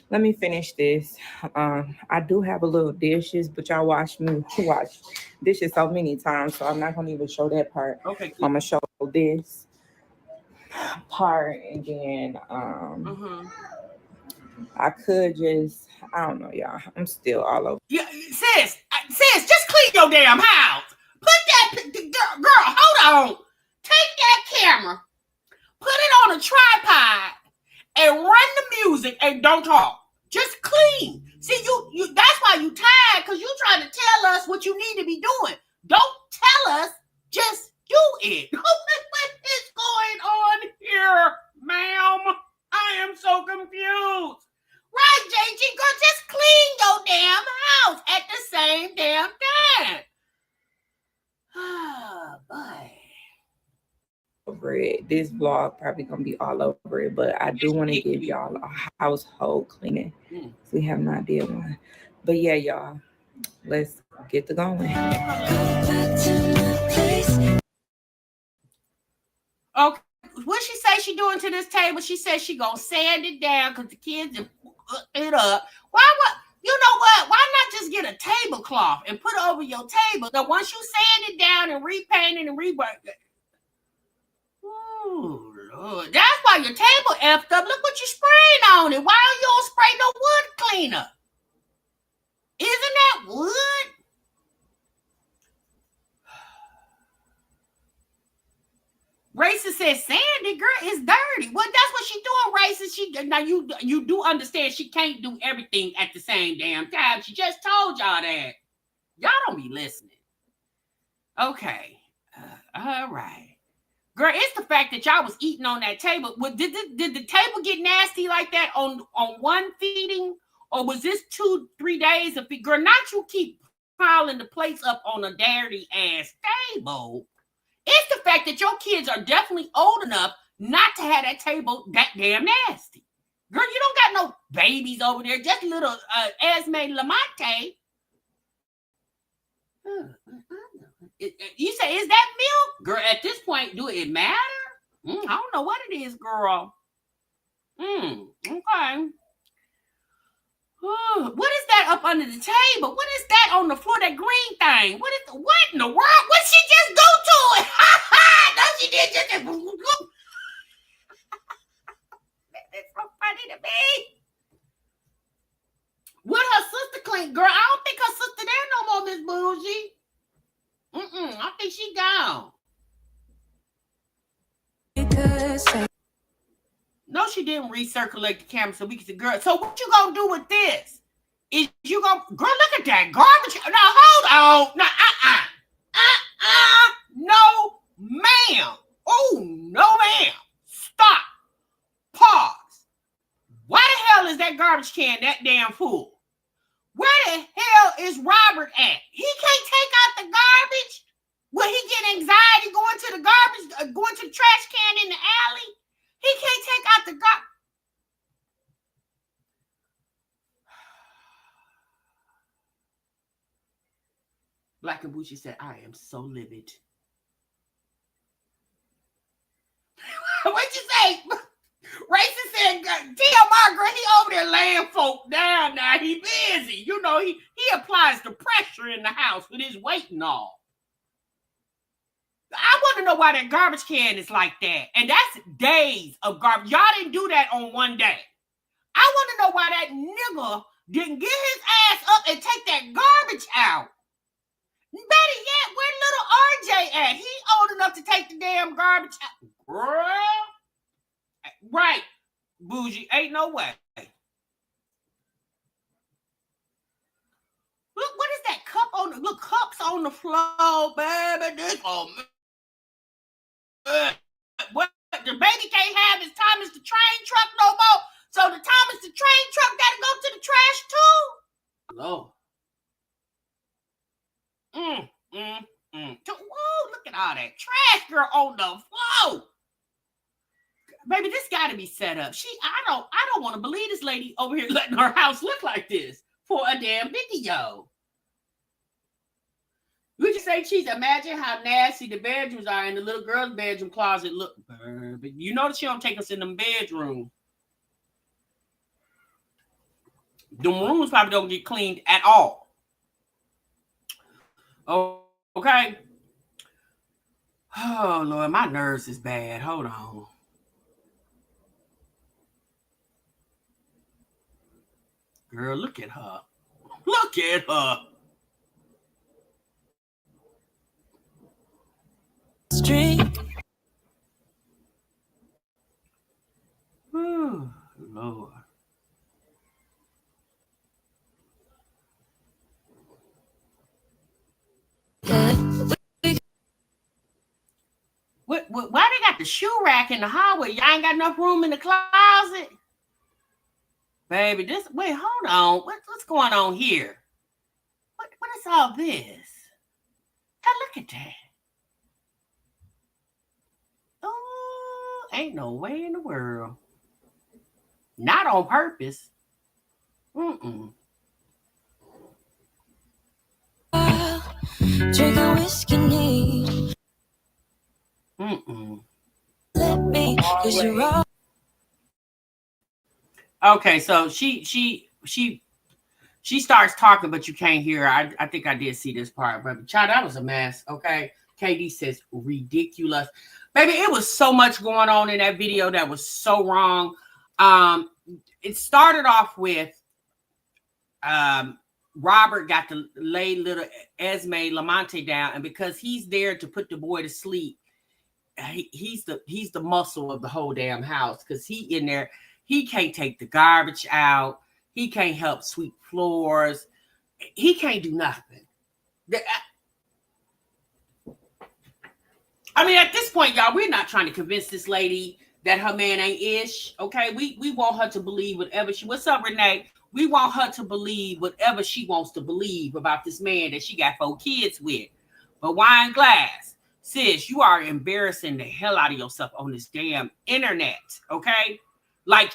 let me finish this. I do have a little dishes, but y'all watch me wash dishes so many times, so I'm not gonna even show that part. Okay. I'm gonna show this part, and then I could just, I don't know, y'all. I'm still all over. Yeah, sis, just clean your damn house. Put that girl, hold on. Take that camera, put it on a tripod, and run the music and don't talk. Just clean. See, you that's why you tired, because you trying to tell us what you need to be doing. Don't tell us, just do it. What is going on here, ma'am? I am so confused. Right, JG, girl, just clean your damn house at the same damn time. Oh, boy. Over it. This vlog probably gonna be all over it, but I do want to give y'all a household cleaning. We have not did one, but yeah, y'all, let's get to going. Okay, what she say she doing to this table? She said she gonna sand it down because the kids have it up. Why? You know what? Why not just get a tablecloth and put it over your table? So once you sand it down and repaint it and rework it. Oh, Lord. That's why your table effed up. Look what you spraying on it. Why don't you don't spray no wood cleaner? Isn't that wood? Racist says Sandy, girl, it's dirty. Well, that's what she doing, racist. Now you do understand she can't do everything at the same damn time. She just told y'all that. Y'all don't be listening. Okay. All right. Girl, it's the fact that y'all was eating on that table. Did the table get nasty like that on one feeding? Or was this 2-3 days of feeding? Girl, not you keep piling the plates up on a dirty ass table. It's the fact that your kids are definitely old enough not to have that table that damn nasty. Girl, you don't got no babies over there, just little Esme Lamate. You say, is that milk? Girl, at this point, do it matter? I don't know what it is, girl. Okay. What is that up under the table? What is that on the floor, that green thing? What in the world? What she just go to it? No, she did just... That's so funny to me. What her sister clean? Girl, I don't think her sister there no more, Miss Bougie. I think she gone. No, she didn't recirculate the camera so we can see. Girl, so what you gonna do with this? Is you gonna... Girl, look at that garbage. No, hold on. No, no, ma'am. Oh, no, ma'am. Stop. Pause. Why the hell is that garbage can that damn full? Where the hell is Robert at? He can't take out the garbage? Will he get anxiety going to the garbage, going to the trash can in the alley? He can't take out the garbage. Black and Bucci said, I am so livid. What'd you say? Racist said, TMR, girl, he over there laying folk down now. He busy. You know, he applies the pressure in the house with his weight and all. I want to know why that garbage can is like that. And that's days of garbage. Y'all didn't do that on one day. I want to know why that nigga didn't get his ass up and take that garbage out. Better yet, where little RJ at? He old enough to take the damn garbage out. Girl. Right. Bougie. Ain't no way. Look, what is that cup on the look? Cups on the floor, baby. This what the baby can't have is Thomas the train truck no more. So the Thomas the train truck gotta go to the trash too. Lord. Whoa, look at all that trash, girl, on the floor. Baby, this gotta be set up. I don't want to believe this lady over here letting her house look like this for a damn video. Would you say, Cheese, imagine how nasty the bedrooms are in the little girl's bedroom closet. Look, but you notice she don't take us in them bedrooms. The rooms probably don't get cleaned at all. Oh, okay. Oh, Lord, my nerves is bad. Hold on. Girl, look at her. Look at her. Drink. Oh, Lord. Why they got the shoe rack in the hallway? Y'all ain't got enough room in the closet? Baby, wait, hold on. What's going on here? What is all this? Now look at that. Oh, ain't no way in the world. Not on purpose. Drinking whiskey neat. Let me, 'cause you're all. Okay, so she starts talking, but you can't hear her. I think I did see this part, but child, that was a mess. Okay, KD says ridiculous, baby. It was so much going on in that video that was so wrong. It started off with Robert got to lay little Esme Lamonte down, and because he's there to put the boy to sleep, he's the muscle of the whole damn house, because he in there. He can't take the garbage out. He can't help sweep floors. He can't do nothing. I mean, at this point, y'all, we're not trying to convince this lady that her man ain't ish. Okay, we want her to believe whatever what's up, Renee? We want her to believe whatever she wants to believe about this man that she got 4 kids with. But wine glass, sis, you are embarrassing the hell out of yourself on this damn internet. Okay. Like,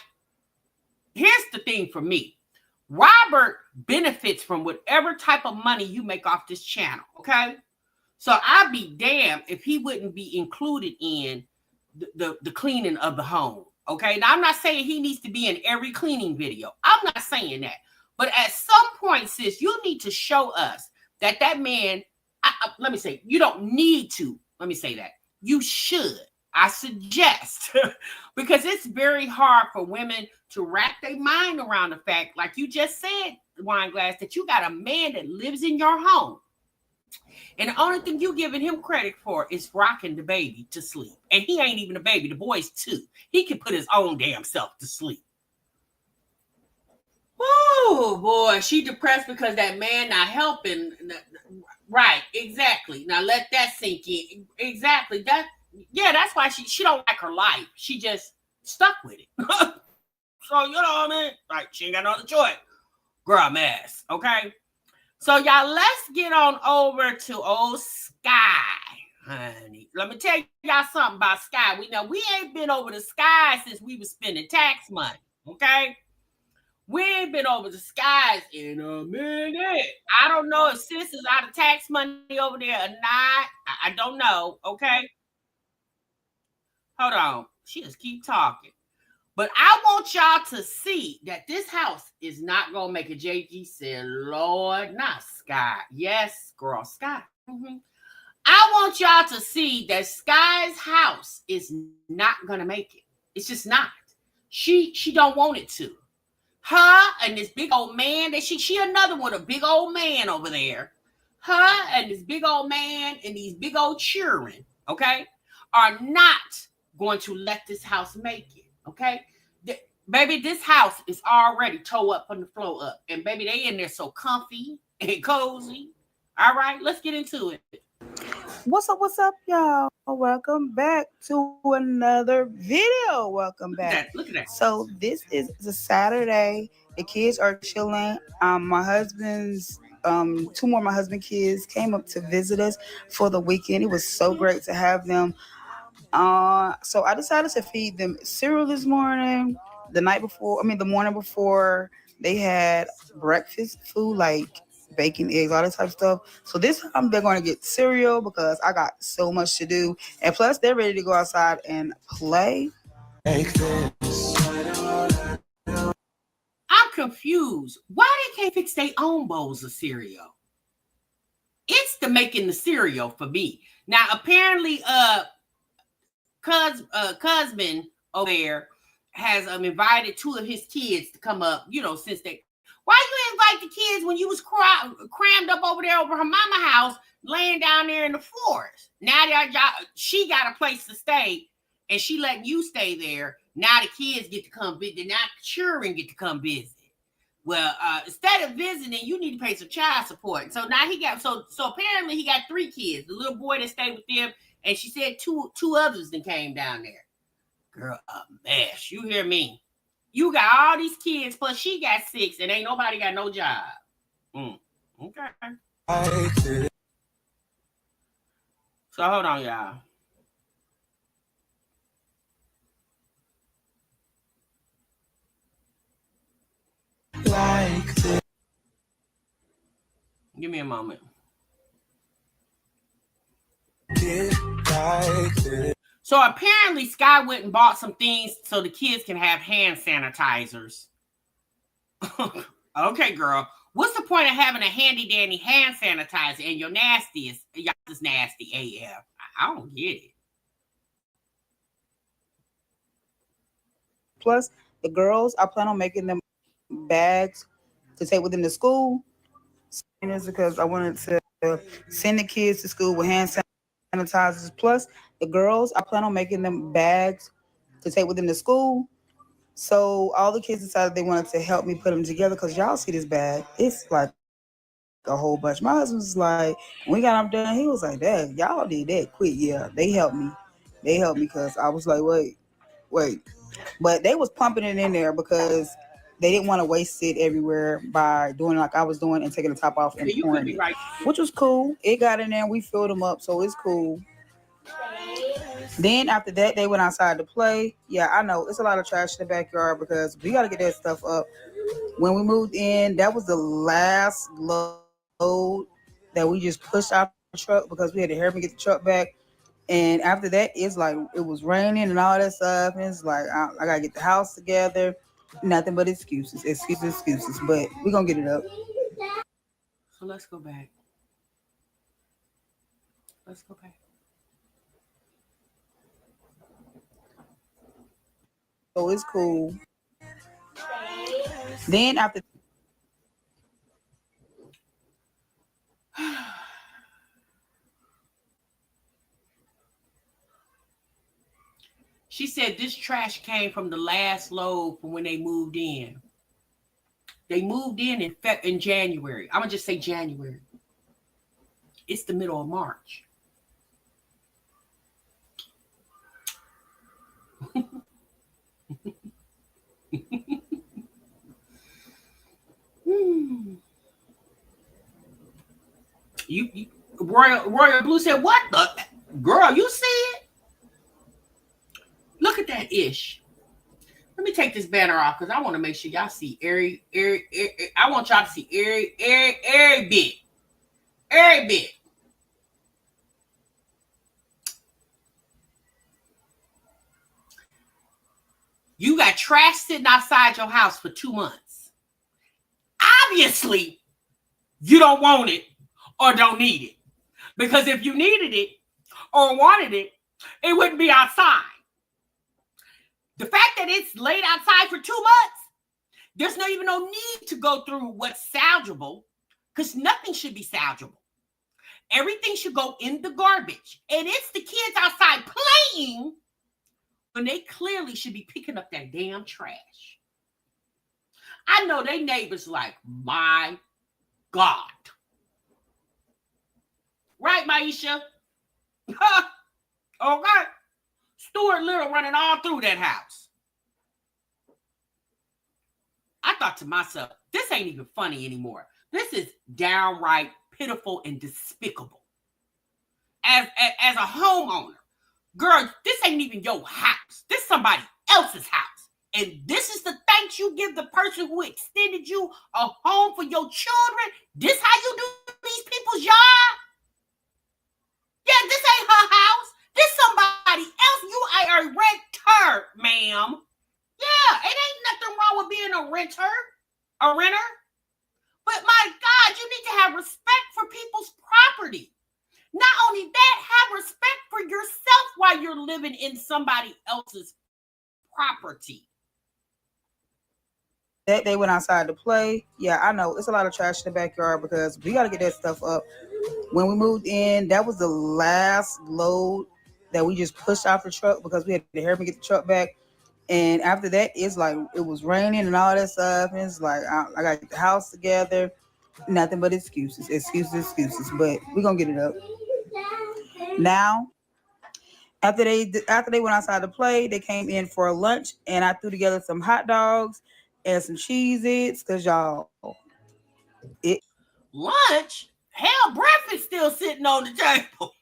here's the thing for me. Robert benefits from whatever type of money you make off this channel, okay? So I'd be damned if he wouldn't be included in the cleaning of the home, okay? Now, I'm not saying he needs to be in every cleaning video. I'm not saying that. But at some point, sis, you need to show us that man, let me say, you don't need to. Let me say that. You should. I suggest, because it's very hard for women to wrap their mind around the fact, like you just said, Wine Glass, that you got a man that lives in your home. And the only thing you giving him credit for is rocking the baby to sleep. And he ain't even a baby. The boy's 2. He can put his own damn self to sleep. Oh, boy. She depressed because that man not helping. Right. Exactly. Now let that sink in. Exactly. That's why she don't like her life. She just stuck with it. So, you know what I mean? Like, she ain't got no other choice. Girl, I'm ass. Okay? So, y'all, let's get on over to old Skye, honey. Let me tell y'all something about Skye. We ain't been over to Skye since we was spending tax money. Okay? We ain't been over to Skye's in a minute. I don't know if sis is out of tax money over there or not. I don't know. Okay? Hold on. She just keep talking. But I want y'all to see that this house is not going to make it. JG said, Lord, not Skye. Yes, girl, Skye. I want y'all to see that Skye's house is not going to make it. It's just not. She don't want it to. Her and this big old man, that she another one, a big old man over there. her and this big old man and these big old children, okay, are not going to let this house make it, okay? Baby, this house is already toe up from the floor up. And baby, they in there so comfy and cozy. All right, let's get into it. What's up, y'all? Welcome back to another video. Welcome back. Look at that. So this is a Saturday. The kids are chilling. My husband's two more of my husband's kids came up to visit us for the weekend. It was so great to have them. So I decided to feed them cereal this morning. The morning before, they had breakfast food like bacon, eggs, all that type of stuff. So this time they're going to get cereal because I got so much to do. And plus they're ready to go outside and play. I'm confused. Why they can't fix their own bowls of cereal? It's the making the cereal for me. Now, apparently, Cusman over there has invited two of his kids to come up, since they... Why you invite the kids when you was crammed up over there over her mama house, laying down there in the forest? Now she got a place to stay, and she letting you stay there. Now the kids get to come visit. Now the children get to come visit. Well, instead of visiting, you need to pay some child support. So now he got so apparently he got 3 kids. The little boy that stayed with them, and she said two others that came down there. Girl, a mess. You hear me? You got all these kids, plus she got 6, and ain't nobody got no job. Okay. So hold on, y'all. Give me a moment. So apparently Skye went and bought some things so the kids can have hand sanitizers. Okay, girl. What's the point of having a handy dandy hand sanitizer and y'all is nasty AF? I don't get it. Plus the girls, I plan on making them bags to take with them to school. And it's because I wanted to send the kids to school with hand sanitizers. Plus the girls, I plan on making them bags to take with them to school. So all the kids decided they wanted to help me put them together because y'all see this bag. It's like a whole bunch. My husband was like, when we got them done, he was like, Dad, y'all did that quick. Yeah, they helped me. They helped me because I was like, wait. But they was pumping it in there because they didn't want to waste it everywhere by doing like I was doing and taking the top off and pouring it, right. Which was cool. It got in there and we filled them up, so it's cool. Then after that, they went outside to play. Yeah, I know it's a lot of trash in the backyard because we got to get that stuff up. When we moved in, that was the last load that we just pushed out the truck because we had to hurry and get the truck back. And after that, it's like it was raining and all that stuff. And it's like I got to get the house together. Nothing but excuses. But we're going to get it up. So let's go back. So it's cool. Then after she said this trash came from the last load from when they moved in. They moved in January. I'm going to just say January. It's the middle of March. You Royal Blue said, what the girl, you see it? Look at that ish. Let me take this banner off because I want to make sure y'all see every I want y'all to see every bit. Every bit. You got trash sitting outside your house for 2 months. Obviously, you don't want it or don't need it. Because if you needed it or wanted it, it wouldn't be outside. The fact that it's laid outside for 2 months, there's no need to go through what's salvageable because nothing should be salvageable. Everything should go in the garbage. And it's the kids outside playing when they clearly should be picking up that damn trash. I know they neighbors like, my God. Right, Maisha? Okay. Stuart Little running all through that house. I thought to myself, this ain't even funny anymore. This is downright pitiful and despicable. As a homeowner, girl, this ain't even your house. This is somebody else's house. And this is the thanks you give the person who extended you a home for your children. This how you do these people's job? Yeah, this ain't her house. This somebody else. You are a renter, ma'am. Yeah, it ain't nothing wrong with being a renter. But my God, you need to have respect for people's property. Not only that, have respect for yourself while you're living in somebody else's property. That they went outside to play. Yeah, I know. It's a lot of trash in the backyard because we got to get that stuff up. When we moved in, that was the last load that we just pushed off the truck because we had to hurry and get the truck back. And after that, it's like it was raining and all that stuff. And it's like I got to get the house together. Nothing but excuses. But we're going to get it up. Now, after they went outside to play, they came in for a lunch. And I threw together some hot dogs and some Cheez-Its. Because, y'all, lunch? Hell, breakfast still sitting on the table.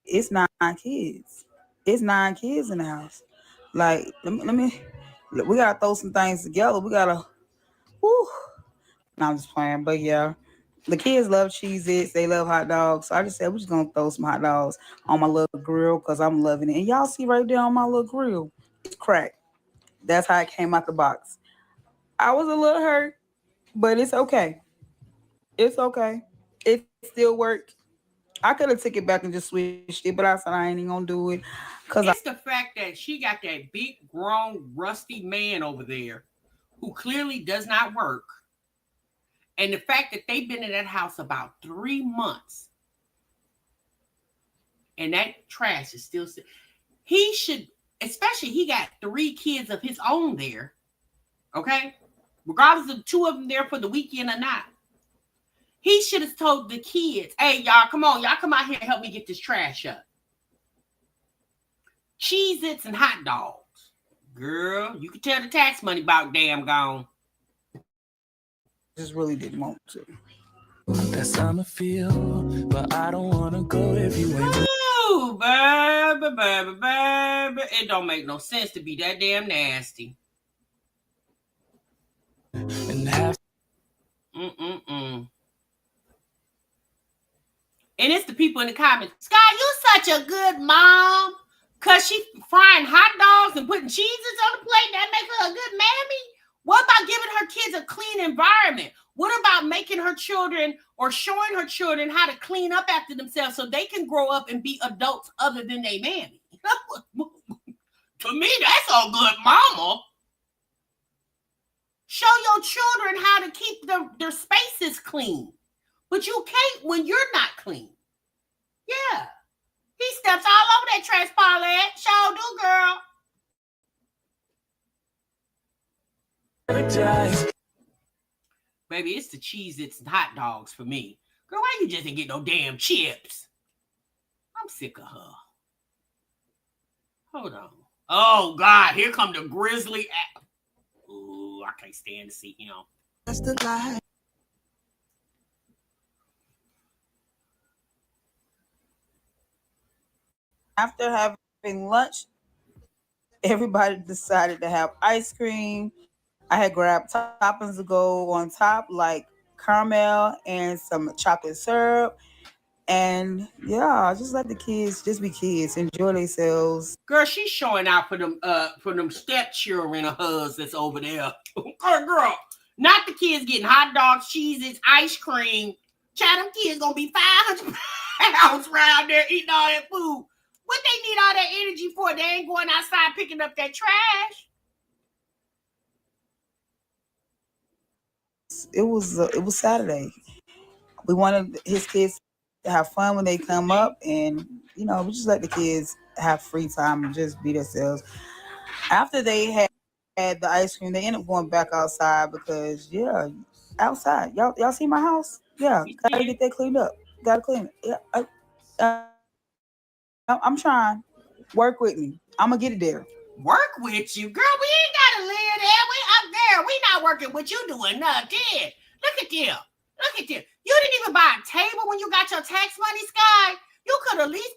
It's 9 kids. It's 9 kids in the house. Like, let me we gotta throw some things together. We gotta, whoo. No, I'm just playing, but yeah, the kids love Cheez-Its. They love hot dogs. So I just said we're just gonna throw some hot dogs on my little grill because I'm loving it. And y'all see right there on my little grill, it's cracked. That's how it came out the box. I was a little hurt, but it's okay. It's okay. It still worked. I could have took it back and just switched it, but I said I ain't even gonna do it. It's the fact that she got that big, grown, rusty man over there who clearly does not work. And the fact that they've been in that house about 3 months. And that trash is still sitting. He should, especially he got 3 kids of his own there. Okay? Regardless of 2 of them there for the weekend or not. He should have told the kids, hey, y'all, come on. Y'all come out here and help me get this trash up. Cheez-Its and hot dogs. Girl, you can tell the tax money about damn gone. Just really didn't want to. That's how I feel, but I don't want to go if you ain't. Ooh, baby. It don't make no sense to be that damn nasty. And have. And it's the people in the comments. Skye, you such a good mom. Because she frying hot dogs and putting cheeses on the plate. That make her a good mammy? What about giving her kids a clean environment? What about making her children or showing her children how to clean up after themselves so they can grow up and be adults other than their mammy? To me, that's a good mama. Show your children how to keep their spaces clean. But you can't when you're not clean. Yeah. He steps all over that trash Paulette. Sure do, girl. Baby, it's the Cheez-Its and hot dogs for me. Girl, why you just didn't get no damn chips? I'm sick of her. Hold on. Oh, God. Here come the grizzly app. Ooh, I can't stand to see him. That's the lie. After having lunch, everybody decided to have ice cream. I had grabbed toppings to go on top, like caramel and some chocolate syrup. And yeah, just let the kids just be kids, enjoy themselves. Girl, she's showing out for them stepchildren of hers that's over there. Girl, not the kids getting hot dogs, cheeses, ice cream. Child, them kids gonna be 500 pounds around there eating all that food. What they need all that energy for? They ain't going outside picking up that trash. It was Saturday. We wanted his kids have fun when they come up, and we just let the kids have free time and just be themselves. After they had the ice cream, they ended up going back outside because outside. Y'all see my house? Yeah, We gotta see get it. that cleaned up. Gotta clean it. Yeah, I'm trying. Work with me. I'm gonna get it there. Work with you, girl. We ain't gotta live there. We up there. We not working with you doing nothing. Look at them. Look at them. You didn't even buy a table when you got your tax money, Skye. You could at least.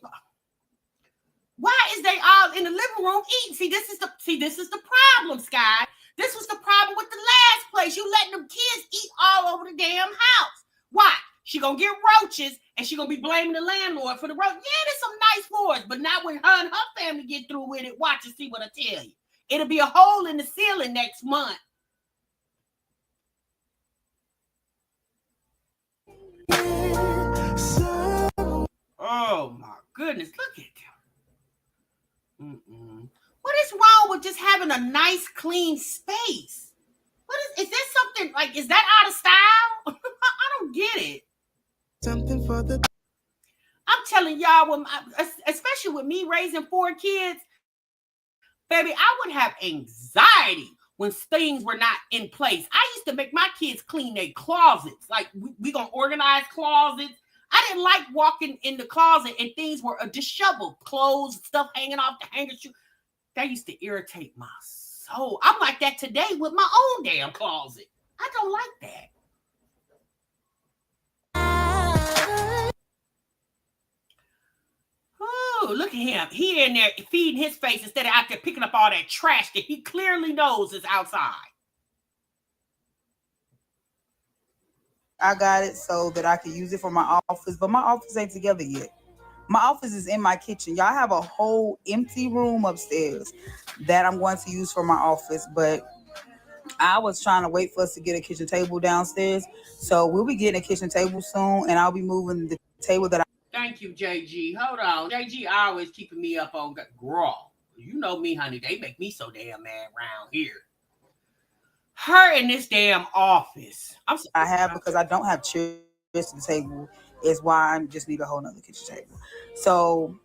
Why is they all in the living room eating? See, this is the problem, Skye. This was the problem with the last place. You letting them kids eat all over the damn house. Why? She gonna get roaches and she gonna be blaming the landlord for the roach. Yeah, there's some nice floors, but not when her and her family get through with it. Watch and see what I tell you. It'll be a hole in the ceiling next month. Oh my goodness, look at them. What is wrong with just having a nice, clean space? What is this something like? Is that out of style? I don't get it. Something for the. I'm telling y'all, especially with me raising 4 kids, baby, I would have anxiety when things were not in place. I used to make my kids clean their closets. Like, we gonna organize closets. I didn't like walking in the closet and things were disheveled, clothes, stuff hanging off the hangers. That used to irritate my soul. I'm like that today with my own damn closet. I don't like that. Oh, look at him. He in there feeding his face instead of out there picking up all that trash that he clearly knows is outside. I got it so that I can use it for my office, but my office ain't together yet. My office is in my kitchen. Y'all have a whole empty room upstairs that I'm going to use for my office, but I was trying to wait for us to get a kitchen table downstairs. So we'll be getting a kitchen table soon, and I'll be moving the table that I. Thank you, JG. Hold on. JG always keeping me up on graw. You know me, honey. They make me so damn mad around here. Her in this damn office. I have because I don't have chairs to the table. Is why I just need a whole nother kitchen table. So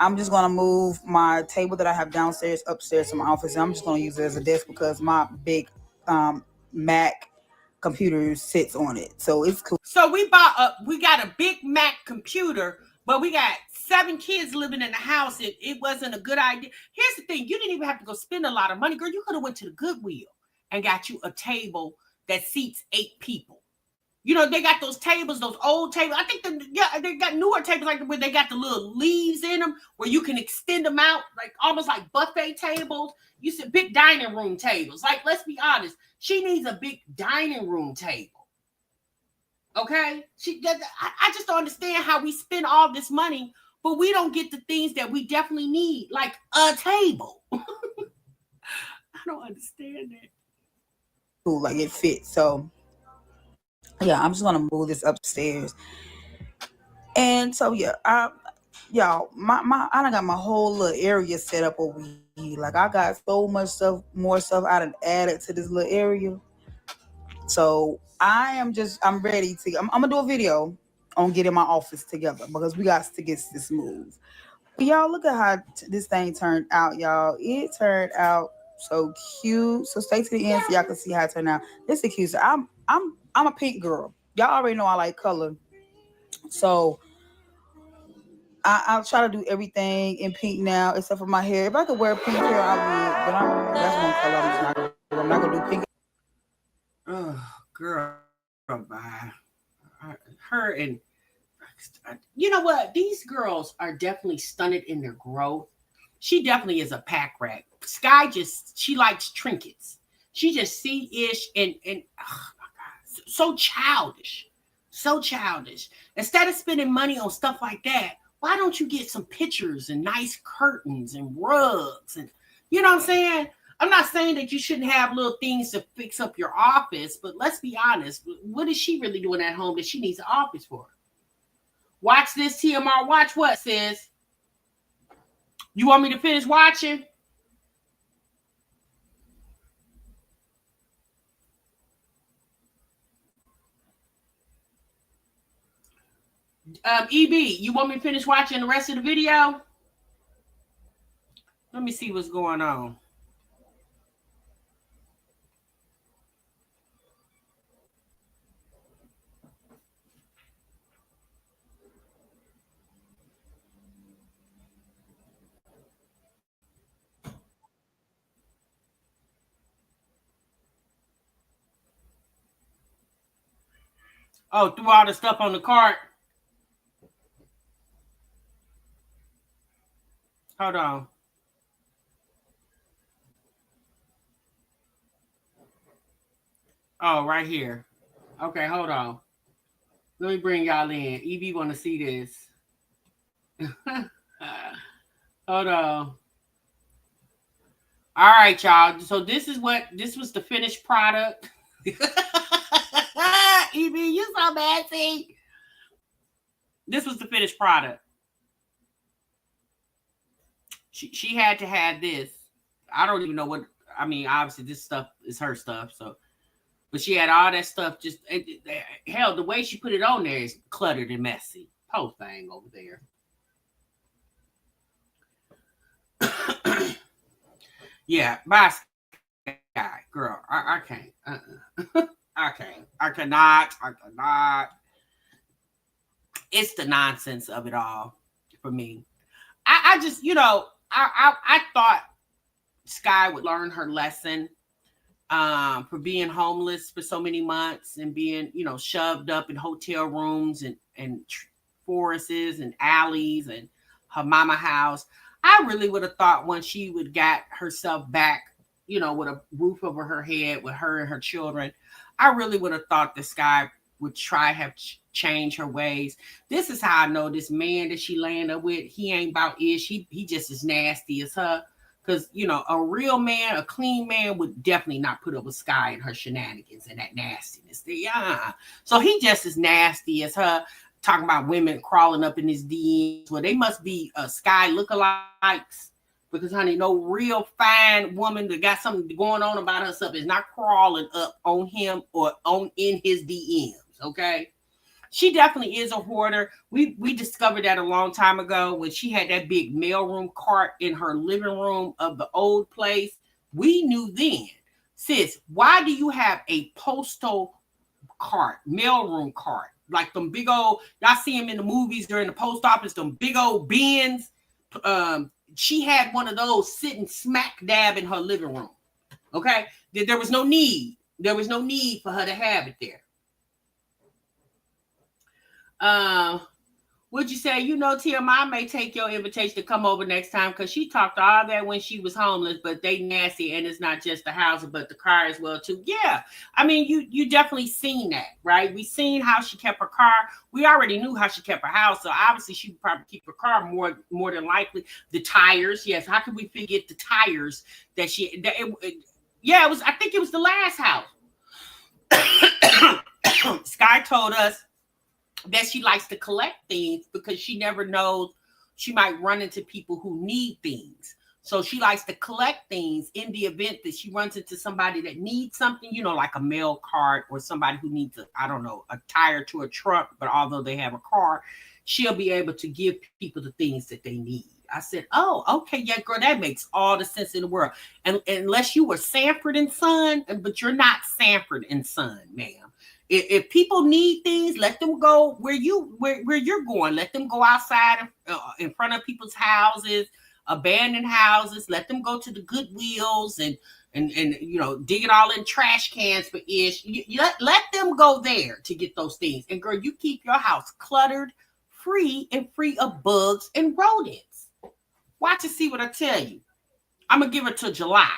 I'm just gonna move my table that I have downstairs upstairs to my office, and I'm just gonna use it as a desk because my big Mac computer sits on it, so it's cool. So we got a big Mac computer, but we got 7 kids living in the house. It wasn't a good idea. Here's the thing: you didn't even have to go spend a lot of money, girl. You could have went to the Goodwill and got you a table that seats 8 people. You know, they got those tables, those old tables. I think they got newer tables like where they got the little leaves in them where you can extend them out, like almost like buffet tables. You said big dining room tables. Like, let's be honest, she needs a big dining room table. Okay? I just don't understand how we spend all this money, but we don't get the things that we definitely need, like a table. I don't understand that. Cool, like it fits. So yeah, I'm just gonna move this upstairs. And so yeah, y'all, I done got my whole little area set up over here. Like I got so much stuff, more stuff I done added to this little area. So I'm ready to. I'm gonna do a video on getting my office together because we got to get this move. But y'all, look at how this thing turned out, y'all. It turned out so cute. So stay to the end so y'all can see how it turned out. This is cute. So I'm a pink girl. Y'all already know I like color. So I'll try to do everything in pink now, except for my hair. If I could wear pink hair, I would. But that's one color I'm just not gonna do. I'm not gonna do pink. Oh, girl, bye. Her and you know what? These girls are definitely stunted in their growth. She definitely is a pack rat. Skye she likes trinkets. She just see-ish and oh my God, so childish. So childish. Instead of spending money on stuff like that, why don't you get some pictures and nice curtains and rugs and you know what I'm saying? I'm not saying that you shouldn't have little things to fix up your office, but let's be honest. What is she really doing at home that she needs an office for? Watch this, TMR. Watch what, sis? You want me to finish watching? EB, you want me to finish watching the rest of the video? Let me see what's going on. Oh, threw all the stuff on the cart. Hold on. Oh, right here. Okay, hold on. Let me bring y'all in. EB want to see this. Hold on. All right, y'all. So this was the finished product. EB, you so messy. This was the finished product. She had to have this. I don't even know what. I mean, obviously this stuff is her stuff. So, but she had all that stuff. Just hell, the way she put it on there is cluttered and messy. Whole thing over there. Yeah, bye, Skye, girl. I can't. I can't. I cannot. It's the nonsense of it all for me. I just, I thought Skye would learn her lesson for being homeless for so many months and being, shoved up in hotel rooms and forests and alleys and her mama house. I really would have thought once she would got herself back, with a roof over her head with her and her children, I really would have thought that Skye would try have change her ways. This is how I know this man that she laying up with, he ain't about ish. He just as nasty as her. Because, a real man, a clean man would definitely not put up with Skye and her shenanigans and that nastiness. So he just as nasty as her. Talking about women crawling up in his DMs. Well, they must be Skye lookalikes because, honey, no real fine woman that got something going on about herself is not crawling up on him or in his DMs, okay? She definitely is a hoarder. We discovered that a long time ago when she had that big mailroom cart in her living room of the old place. We knew then, sis, why do you have a postal cart, mailroom cart? Like them big old, y'all see them in the movies during the post office, them big old bins. She had one of those sitting smack dab in her living room. Okay. There was no need. There was no need for her to have it there. Would you say, Tia, Mom may take your invitation to come over next time because she talked all that when she was homeless, but they nasty and it's not just the house, but the car as well too. Yeah, I mean, you definitely seen that, right? We seen how she kept her car. We already knew how she kept her house, so obviously she would probably keep her car more than likely. The tires, yes. How could we forget the tires that she? Yeah, it was. I think it was the last house. Skye told us that she likes to collect things because she never knows she might run into people who need things. So she likes to collect things in the event that she runs into somebody that needs something, like a mail cart or somebody who needs a tire to a truck, but although they have a car, she'll be able to give people the things that they need. I said, oh, okay, yeah, girl, that makes all the sense in the world. And unless you were Sanford and Son, but you're not Sanford and Son, ma'am. If people need things, let them go where you're going. Let them go outside in front of people's houses, abandoned houses. Let them go to the Goodwills and digging all in trash cans for ish. Let them go there to get those things. And girl, you keep your house cluttered, free of bugs and rodents. Watch and see what I tell you. I'm gonna give her till July.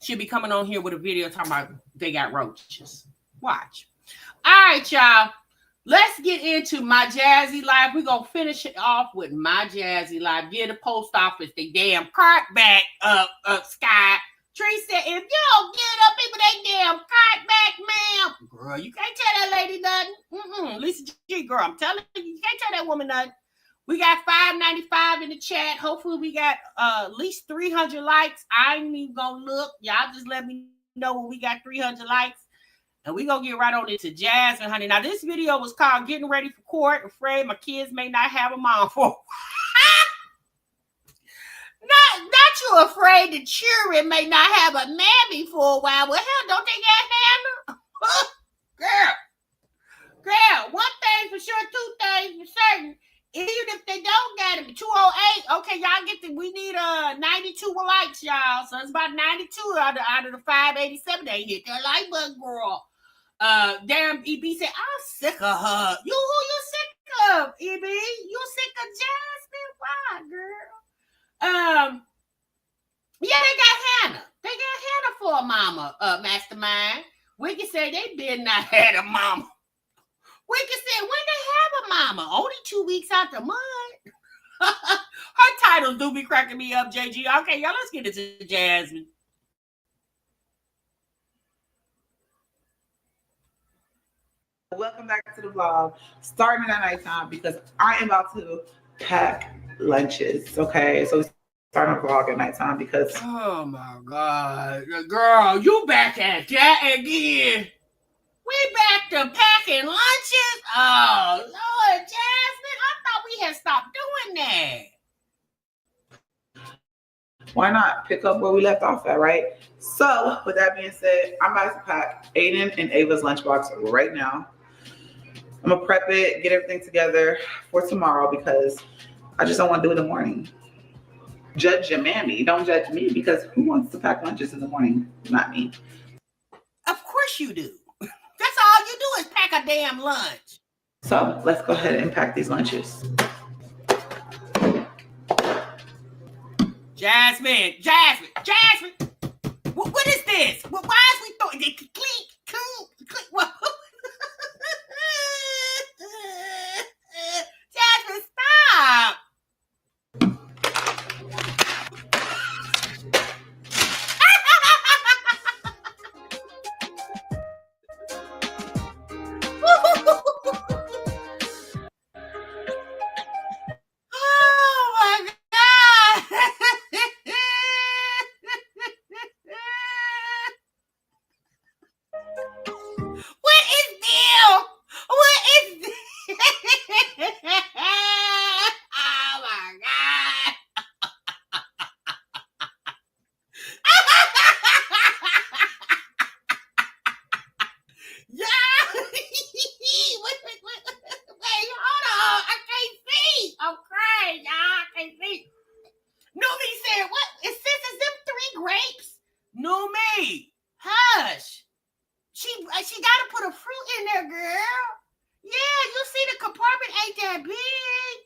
She'll be coming on here with a video talking about they got roaches. Watch. All right, y'all. Let's get into my Jazzy life. We're going to finish it off with my Jazzy life. Get the post office, they damn cart back up, Skye. Tree said, if you don't get up people, they damn cart back, ma'am. Girl, you can't tell that lady nothing. Lisa G, girl, I'm telling you can't tell that woman nothing. We got 595 in the chat. Hopefully we got at least 300 likes. I ain't even going to look. Y'all just let me know when we got 300 likes. And we're going to get right on into Jasmine, honey. Now, this video was called Getting Ready for Court. Afraid my kids may not have a mom for. Not you afraid the children may not have a mammy for a while. Well, hell, don't they get Hannah? Girl, one thing for sure, two things for certain. Even if they don't get it, 208. Okay, y'all get the. We need 92 likes, y'all. So it's about 92 out of the 587. They hit their like button, girl. Damn, EB said I'm sick of her. Who you sick of, EB? You sick of Jasmine? Why, girl? Yeah, they got Hannah. They got Hannah for a mama, mastermind. Wiki said they did not had a mama. Wiki said when they have a mama, only 2 weeks out the month. Her titles do be cracking me up, JG. Okay, y'all, let's get into Jasmine. Welcome back to the vlog. Starting at nighttime because I am about to pack lunches. Okay, so starting a vlog at nighttime because oh my God, girl, you back at that again? We back to packing lunches? Oh Lord, Jasmine, I thought we had stopped doing that. Why not pick up where we left off at, right? So with that being said, I'm about to pack Aiden and Ava's lunchbox right now. I'm gonna prep it, get everything together for tomorrow because I just don't want to do it in the morning. Judge your mammy. Don't judge me because who wants to pack lunches in the morning? Not me. Of course you do. That's all you do is pack a damn lunch. So let's go ahead and pack these lunches. Jasmine. What is this? Why is we throwing it? Clink. What? Jasmine, stop. Oh my God. What is this? Oh my God. Yeah. Wait, hold on. I can't see. I'm crying, y'all. I can't see. Numi said, what? Is them 3 grapes? Numi, hush. She got to put a fruit in there, girl. Yeah, you see the compartment ain't that big.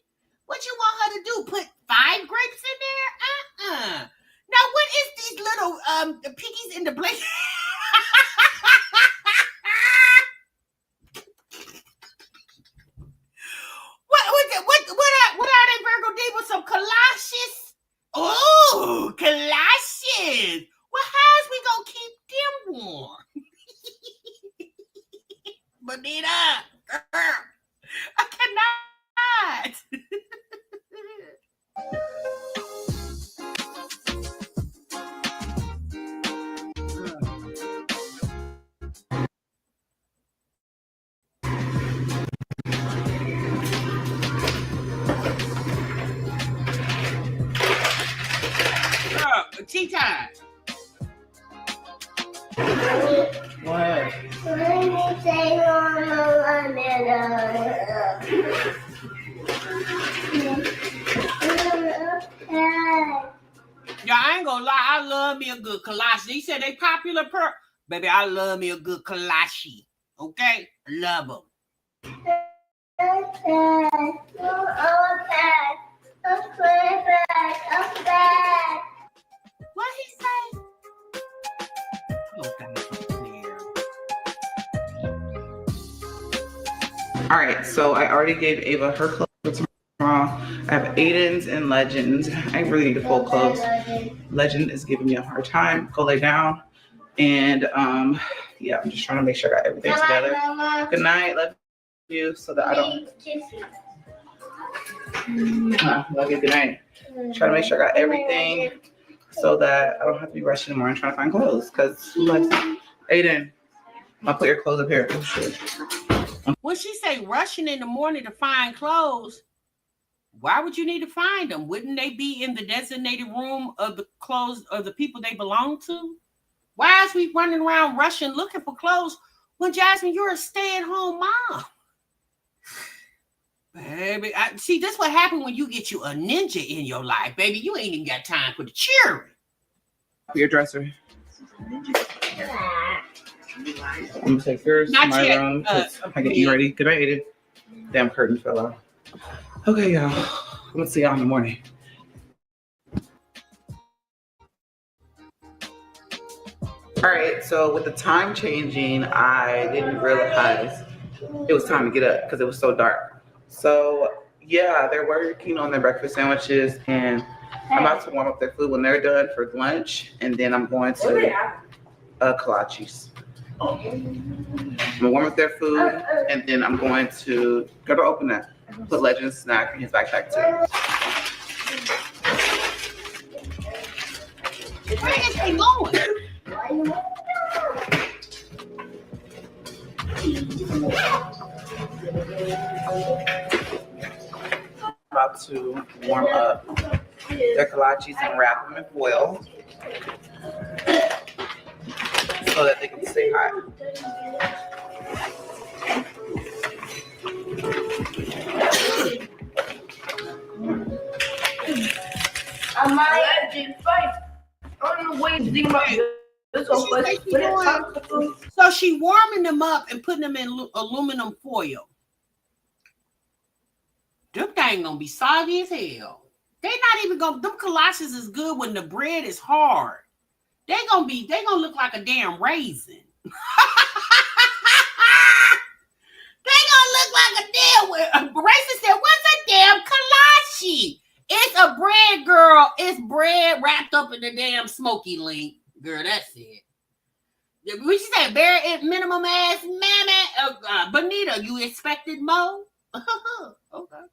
What you want her to do? Put 5 grapes in there? Now, what is these little piggies in the blanket? What are they, Virgo D, with some galoshes? Oh, galoshes. Well, how's we gonna keep them warm? Bonita, girl, I cannot. Tea time. What? Yeah, I ain't gonna lie. I love me a good kolache. He said they popular baby, I love me a good kolache. Okay? Love them. What he say? All right, so I already gave Ava her clothes for tomorrow. I have Aiden's and Legend's. I really need to fold clothes. Legend is giving me a hard time. Go lay down. And yeah, I'm just trying to make sure I got everything together. Good night. Love you so that I don't. Love you. Good night. Trying to make sure I got everything so that I don't have to be rushing in the morning trying to find clothes. Because who likes Aiden? I'll put your clothes up here. When she say rushing in the morning to find clothes, why would you need to find them? Wouldn't they be in the designated room of the clothes of the people they belong to? Why is we running around rushing looking for clothes when, Jasmine, you're a stay-at-home mom? Baby, see, that's what happened when you get you a ninja in your life, baby. You ain't even got time for the cheering. Your dresser. I'm gonna take yours to my room. I get you ready. Good night, Aiden. Damn curtain fell off. Okay, y'all. I'm gonna see y'all in the morning. All right, so with the time changing, I didn't realize it was time to get up because it was so dark. So yeah, they're working on their breakfast sandwiches, and I'm about to warm up their food when they're done for lunch, and then I'm going to kolaches. I'm gonna warm up their food, and then I'm going to go to open that. Put Legend's snack in his backpack too. Where is he going? About to warm up their kolaches and wrap them in foil so that they can stay hot. I'm not fight. I don't know what you think about this. So she warming them up and putting them in aluminum foil. Them thing gonna be soggy as hell. They not even gonna. Them kolaches is good when the bread is hard. They gonna look like a damn raisin. They gonna look like a damn raisin. Said, "What's a damn kolache? It's a bread, girl. It's bread wrapped up in a damn smoky link, girl. That's it." We should say bare minimum ass mammy. Bonita, you expected more? Okay.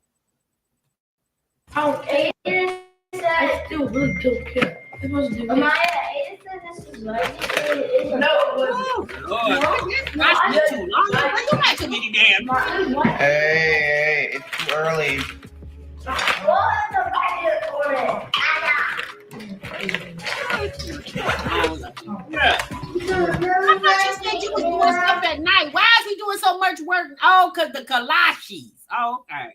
Oh, Aiden said I still really don't care. It was the Aiden said this is right. No, it wasn't. That's too long. You got too many damn. Hey, it's too early. Yeah. I thought you said you was doing stuff at night. Why is we doing so much work? Oh, because the kolaches. Oh, okay.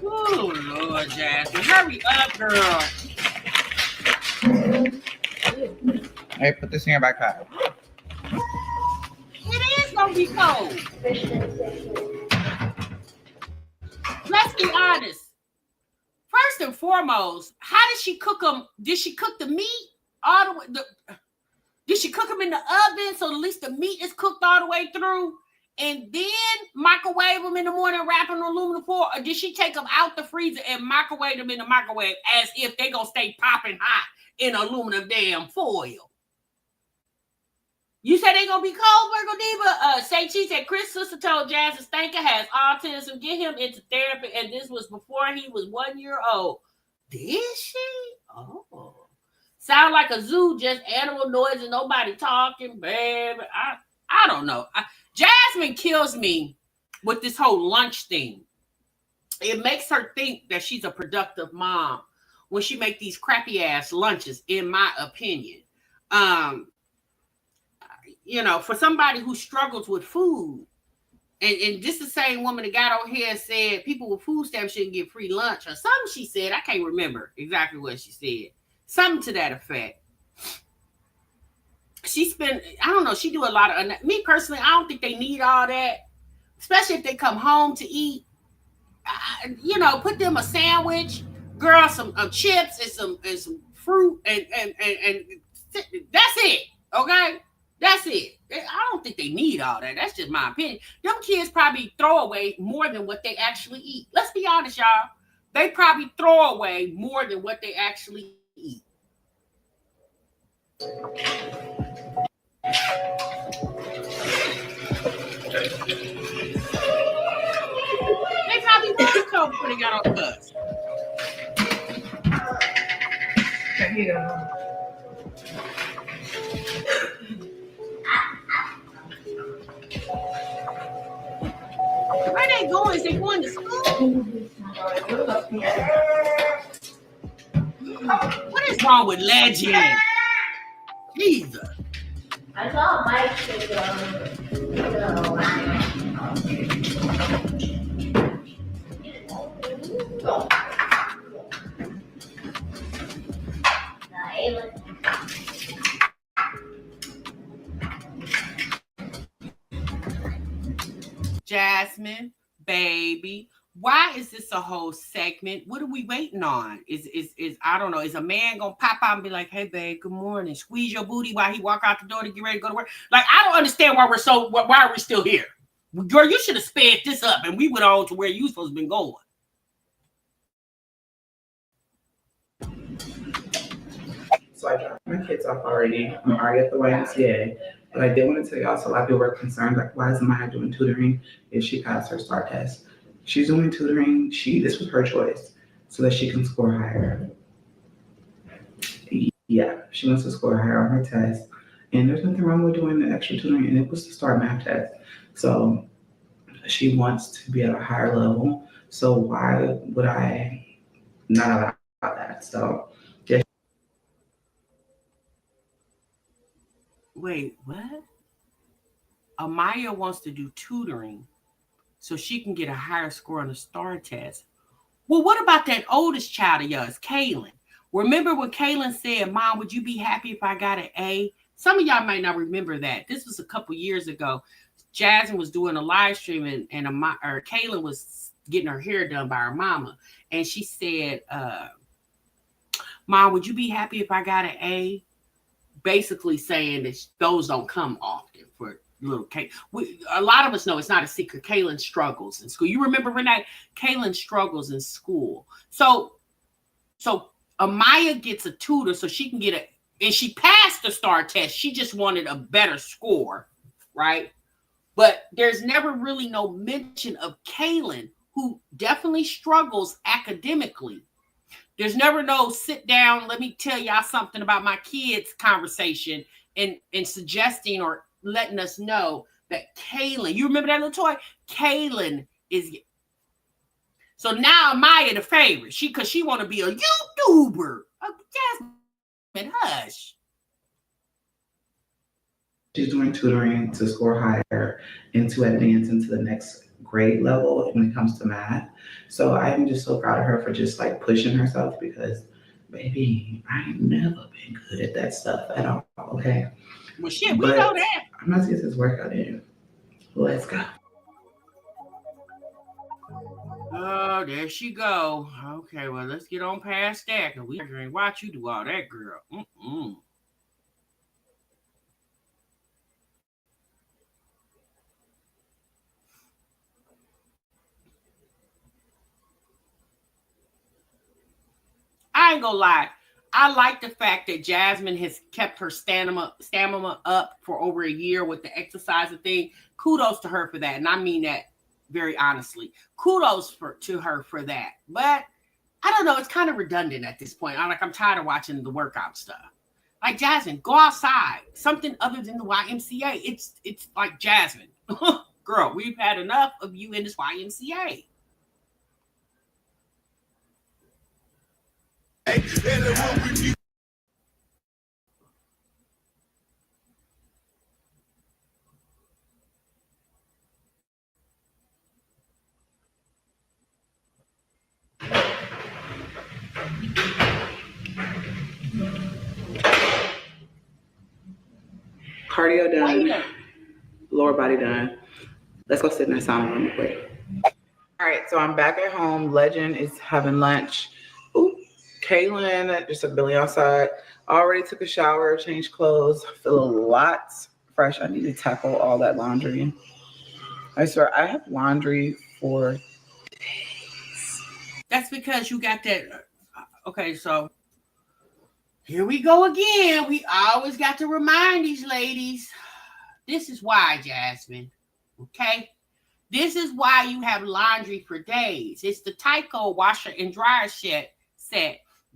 Oh, Lord, Jasmine. Hurry up, girl. Hey, put this in your backpack. It is going to be cold. Let's be honest. First and foremost, how did she cook them? Did she cook the meat all the way? Did she cook them in the oven so at least the meat is cooked all the way through? And then microwave them in the morning, wrap them in aluminum foil? Or did she take them out the freezer and microwave them in the microwave as if they're going to stay popping hot in aluminum damn foil? You said they going to be cold, Virgo Diva? She said Chris' sister told Jazzy Stanker has autism. Get him into therapy. And this was before he was 1 year old. Did she? Oh. Sound like a zoo, just animal noise and nobody talking, baby. I don't know. Jasmine kills me with this whole lunch thing. It makes her think that she's a productive mom when she make these crappy ass lunches, in my opinion. You know, for somebody who struggles with food, and this is the same woman that got on here and said people with food stamps shouldn't get free lunch or something she said. I can't remember exactly what she said. Something to that effect. I don't know, she do a lot of, me personally, I don't think they need all that, especially if they come home to eat. You know, put them a sandwich, girl, some chips and some fruit, and that's it, okay? That's it. I don't think they need all that. That's just my opinion. Them kids probably throw away more than what they actually eat. Let's be honest, y'all. They probably throw away more than what they actually eat. They probably want coke before they got on the bus. Is they going to school? What is wrong with Legend? Jesus. I saw Mike take Jasmine, baby, why is this a whole segment? What are we waiting on? Is I don't know. Is a man gonna pop out and be like, "Hey, babe, good morning"? Squeeze your booty while he walk out the door to get ready to go to work. Like, I don't understand why why are we still here? Girl, you should have sped this up and we went on to where you supposed to been going. So I dropped my kids off already. I'm already at the YMCA. But I did want to tell y'all, so a lot of people were concerned, like, why is Maya doing tutoring if she passed her STAR test? She's doing tutoring. This was her choice so that she can score higher. Yeah, she wants to score higher on her test. And there's nothing wrong with doing the extra tutoring, and it was the STAR math test. So she wants to be at a higher level. So why would I not allow that? So yeah. Wait, what? Amaya wants to do tutoring so she can get a higher score on the STAR test. Well, what about that oldest child of yours, Kaylin? Remember when Kaylin said, "Mom, would you be happy if I got an A?" Some of y'all might not remember that. This was a couple years ago. Jasmine was doing a live stream and Kaylin was getting her hair done by her mama. And she said, "Mom, would you be happy if I got an A?" Basically saying that those don't come often for little Kay. A lot of us know it's not a secret. Kaylin struggles in school. You remember Renee? Kaylin struggles in school. So Amaya gets a tutor so she can get and she passed the STAR test. She just wanted a better score, right? But there's never really no mention of Kaylin, who definitely struggles academically. There's never no sit down, let me tell y'all something about my kids conversation and suggesting or letting us know that Kaylin, you remember that little toy? Kaylin is. So now Maya the favorite. Because she want to be a YouTuber. Jasmine, hush. She's doing tutoring to score higher and to advance into the next grade level when it comes to math. So I'm just so proud of her for just like pushing herself because, baby, I ain't never been good at that stuff at all, okay? Well, shit, we know that. I'm about to get this workout in. Let's go. Oh, there she go. Okay, well, let's get on past that. Cause we ain't watch you do all that, girl. I ain't gonna lie. I like the fact that Jasmine has kept her stamina up for over a year with the exercising thing. Kudos to her for that. And I mean that very honestly. Kudos to her for that. But I don't know. It's kind of redundant at this point. I'm tired of watching the workout stuff. Like, Jasmine, go outside. Something other than the YMCA. It's like, Jasmine, girl, we've had enough of you in this YMCA. Cardio done, lower body done. Let's go sit in that sauna room real quick. All right, so I'm back at home. Legend is having lunch. Ooh, Kaylin just took Billy outside. Already took a shower, changed clothes. Feel a lot fresh. I need to tackle all that laundry. I swear, I have laundry for days. That's because you got that. Okay, so here we go again. We always got to remind these ladies. This is why, Jasmine. Okay? This is why you have laundry for days. It's the Tyco washer and dryer set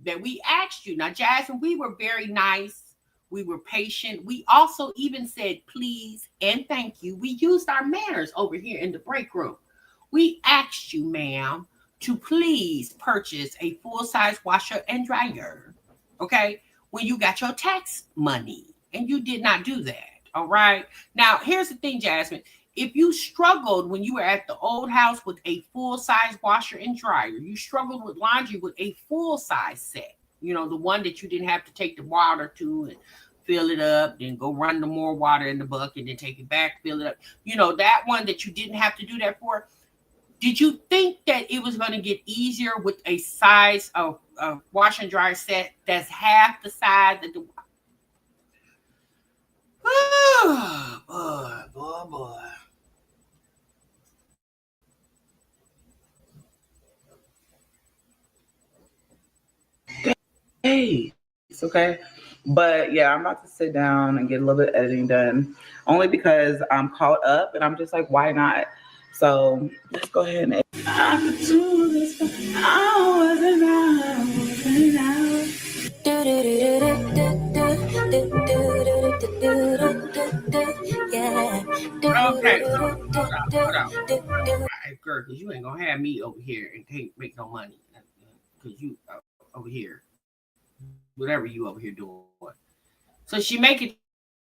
that we asked you. Now, Jasmine, we were very nice. We were patient. We also even said please and thank you. We used our manners over here in the break room. We asked you, ma'am, to please purchase a full-size washer and dryer, okay, when you got your tax money, and you did not do that, all right? Now, here's the thing, Jasmine. If you struggled when you were at the old house with a full-size washer and dryer, you struggled with laundry with a full-size set, you know, the one that you didn't have to take the water to and fill it up, then go run the more water in the bucket, then take it back, fill it up. You know, that one that you didn't have to do that for. Did you think that it was going to get easier with a size of wash and dry set that's half the size of the... Oh, boy. Hey, it's okay. But yeah, I'm about to sit down and get a little bit of editing done, only because I'm caught up and I'm just like, why not? So let's go ahead and edit. I could do this for hours and hours and hours. Okay, hold on. All right, girl, because you ain't going to have me over here and can't make no money. Because you over here, whatever you over here doing. So she making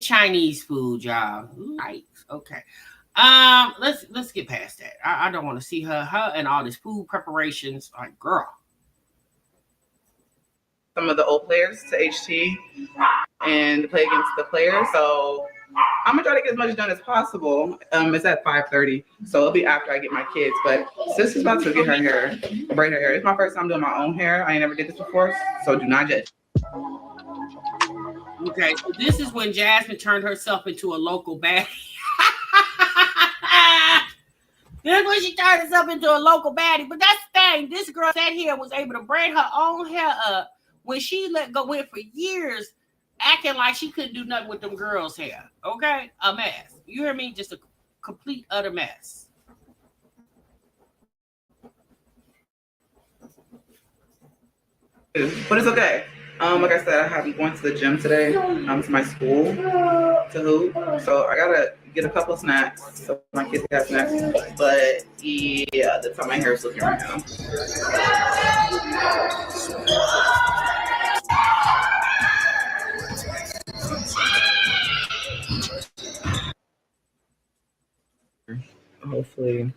Chinese food, y'all. Right. Okay. Let's get past that. I don't want to see her and all this food preparations. Like, girl. Some of the old players to HT and play against the players. So I'm gonna try to get as much done as possible. It's at 5:30, so it'll be after I get my kids. But sis is about to get her hair, braid her hair. It's my first time doing my own hair. I ain't never did this before, so do not judge. Okay, so this is when Jasmine turned herself into a local baddie. This is when she turned herself into a local baddie. But that's the thing. This girl sat here was able to braid her own hair up when she went for years acting like she couldn't do nothing with them girls' hair. Okay? A mess. You hear me? Just a complete, utter mess. But it's okay. Like I said, I have going to the gym today. To my school to hoop. So I gotta get a couple snacks so my kids have snacks. But yeah, that's how my hair is looking right now. Hopefully,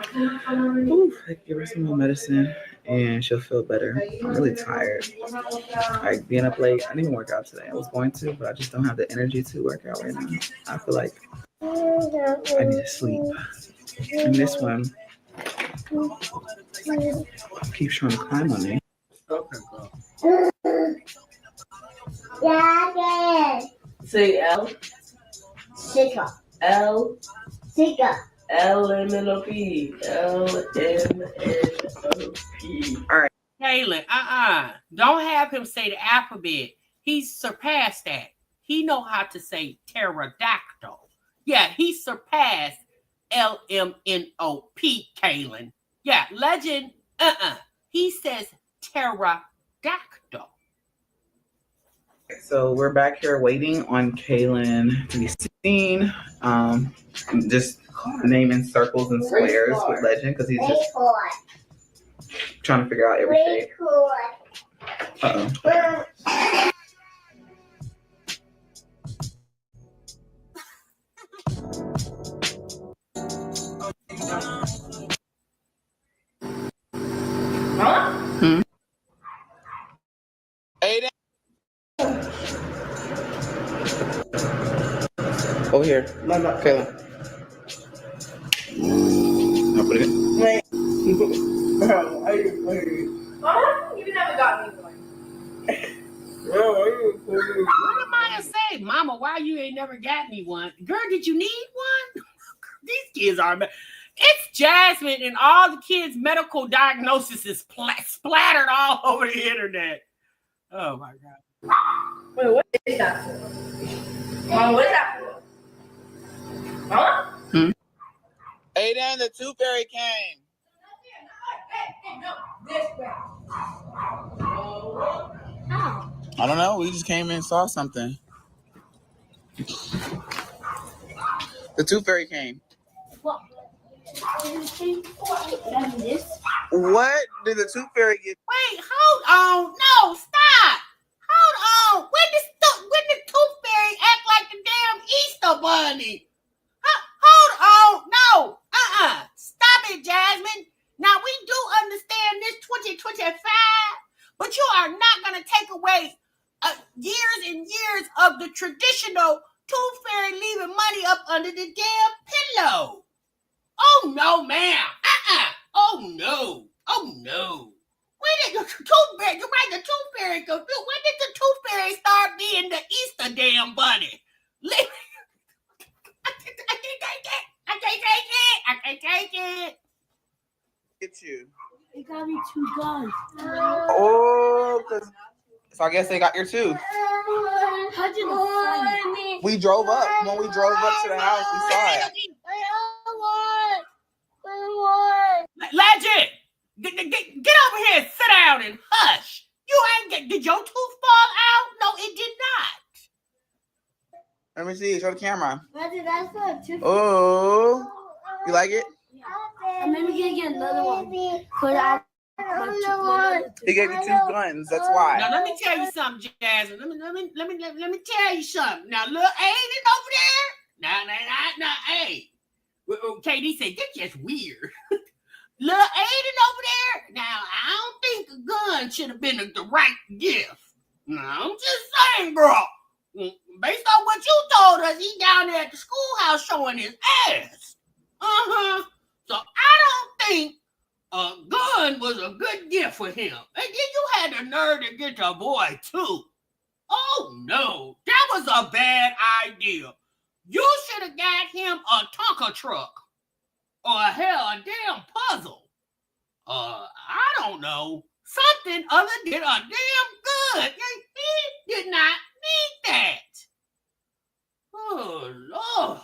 I give her some more medicine and she'll feel better. I'm really tired. Like being up late, I didn't even work out today. I was going to, but I just don't have the energy to work out right now. I feel like I need to sleep. And this one keeps trying to climb on me. Okay, girl. Daddy. Say L. Sika. L. Sika. LMNOP. LMNOP. All right. Kaylin, don't have him say the alphabet. He's surpassed that. He know how to say pterodactyl. Yeah, he surpassed LMNOP, Kaylin. Yeah, legend, He says pterodactyl. So we're back here waiting on Kaylin to be seen. Just naming circles and squares with Legend because he's just trying to figure out every shape. Uh-oh. Huh? Hmm? Aiden. Over here. Kaylin. I'll put it in. Wait. You never got me one. What am I gonna say? Mama, why you ain't never got me one? Girl, did you need one? These kids are... It's Jasmine and all the kids' medical diagnosis is splattered all over the internet. Oh, my God. Wait, what is that for? Mom, what is that for? Huh? Hmm? Aiden, the tooth fairy came. No, this way. How? I don't know. We just came in and saw something. The tooth fairy came. What? What did the tooth fairy get? Wait, hold on. No, stop. Hold on. When the tooth fairy act like the damn Easter bunny? Hold on. No. Stop it, Jasmine. Now, we do understand this 2025, but you are not going to take away years and years of the traditional tooth fairy leaving money up under the damn pillow. Oh, no, ma'am. Oh, no. Oh, no. When did the tooth fairy, you're right, the tooth fairy go through. When did the tooth fairy start being the Easter damn bunny? I can't take it. Get you. They got me 2 guns. Oh, so I guess they got your tooth. How did it We drove up. When we drove up to the house, we saw it. Legend, get over here and sit down and hush. You ain't did your tooth fall out? No, it did not. Let me see. Show the camera. That's not tooth. Oh, you like it? I'm maybe gonna get another one. He gave you 2 guns. That's why. Now let me tell you something, Jasmine. Let me tell you something. Now look, Aiden over there. Now, hey. KD said that's just weird. Look, Aiden over there. Now I don't think a gun should have been the right gift. No, I'm just saying, bro. Based on what you told us, he down there at the schoolhouse showing his ass. So I don't think a gun was a good gift for him. And then you had the nerve to get your boy too. Oh no, that was a bad idea. You should have got him a Tonka truck. Or hell, a damn puzzle. I don't know. Something other than a damn gun. He did not need that. Oh Lord.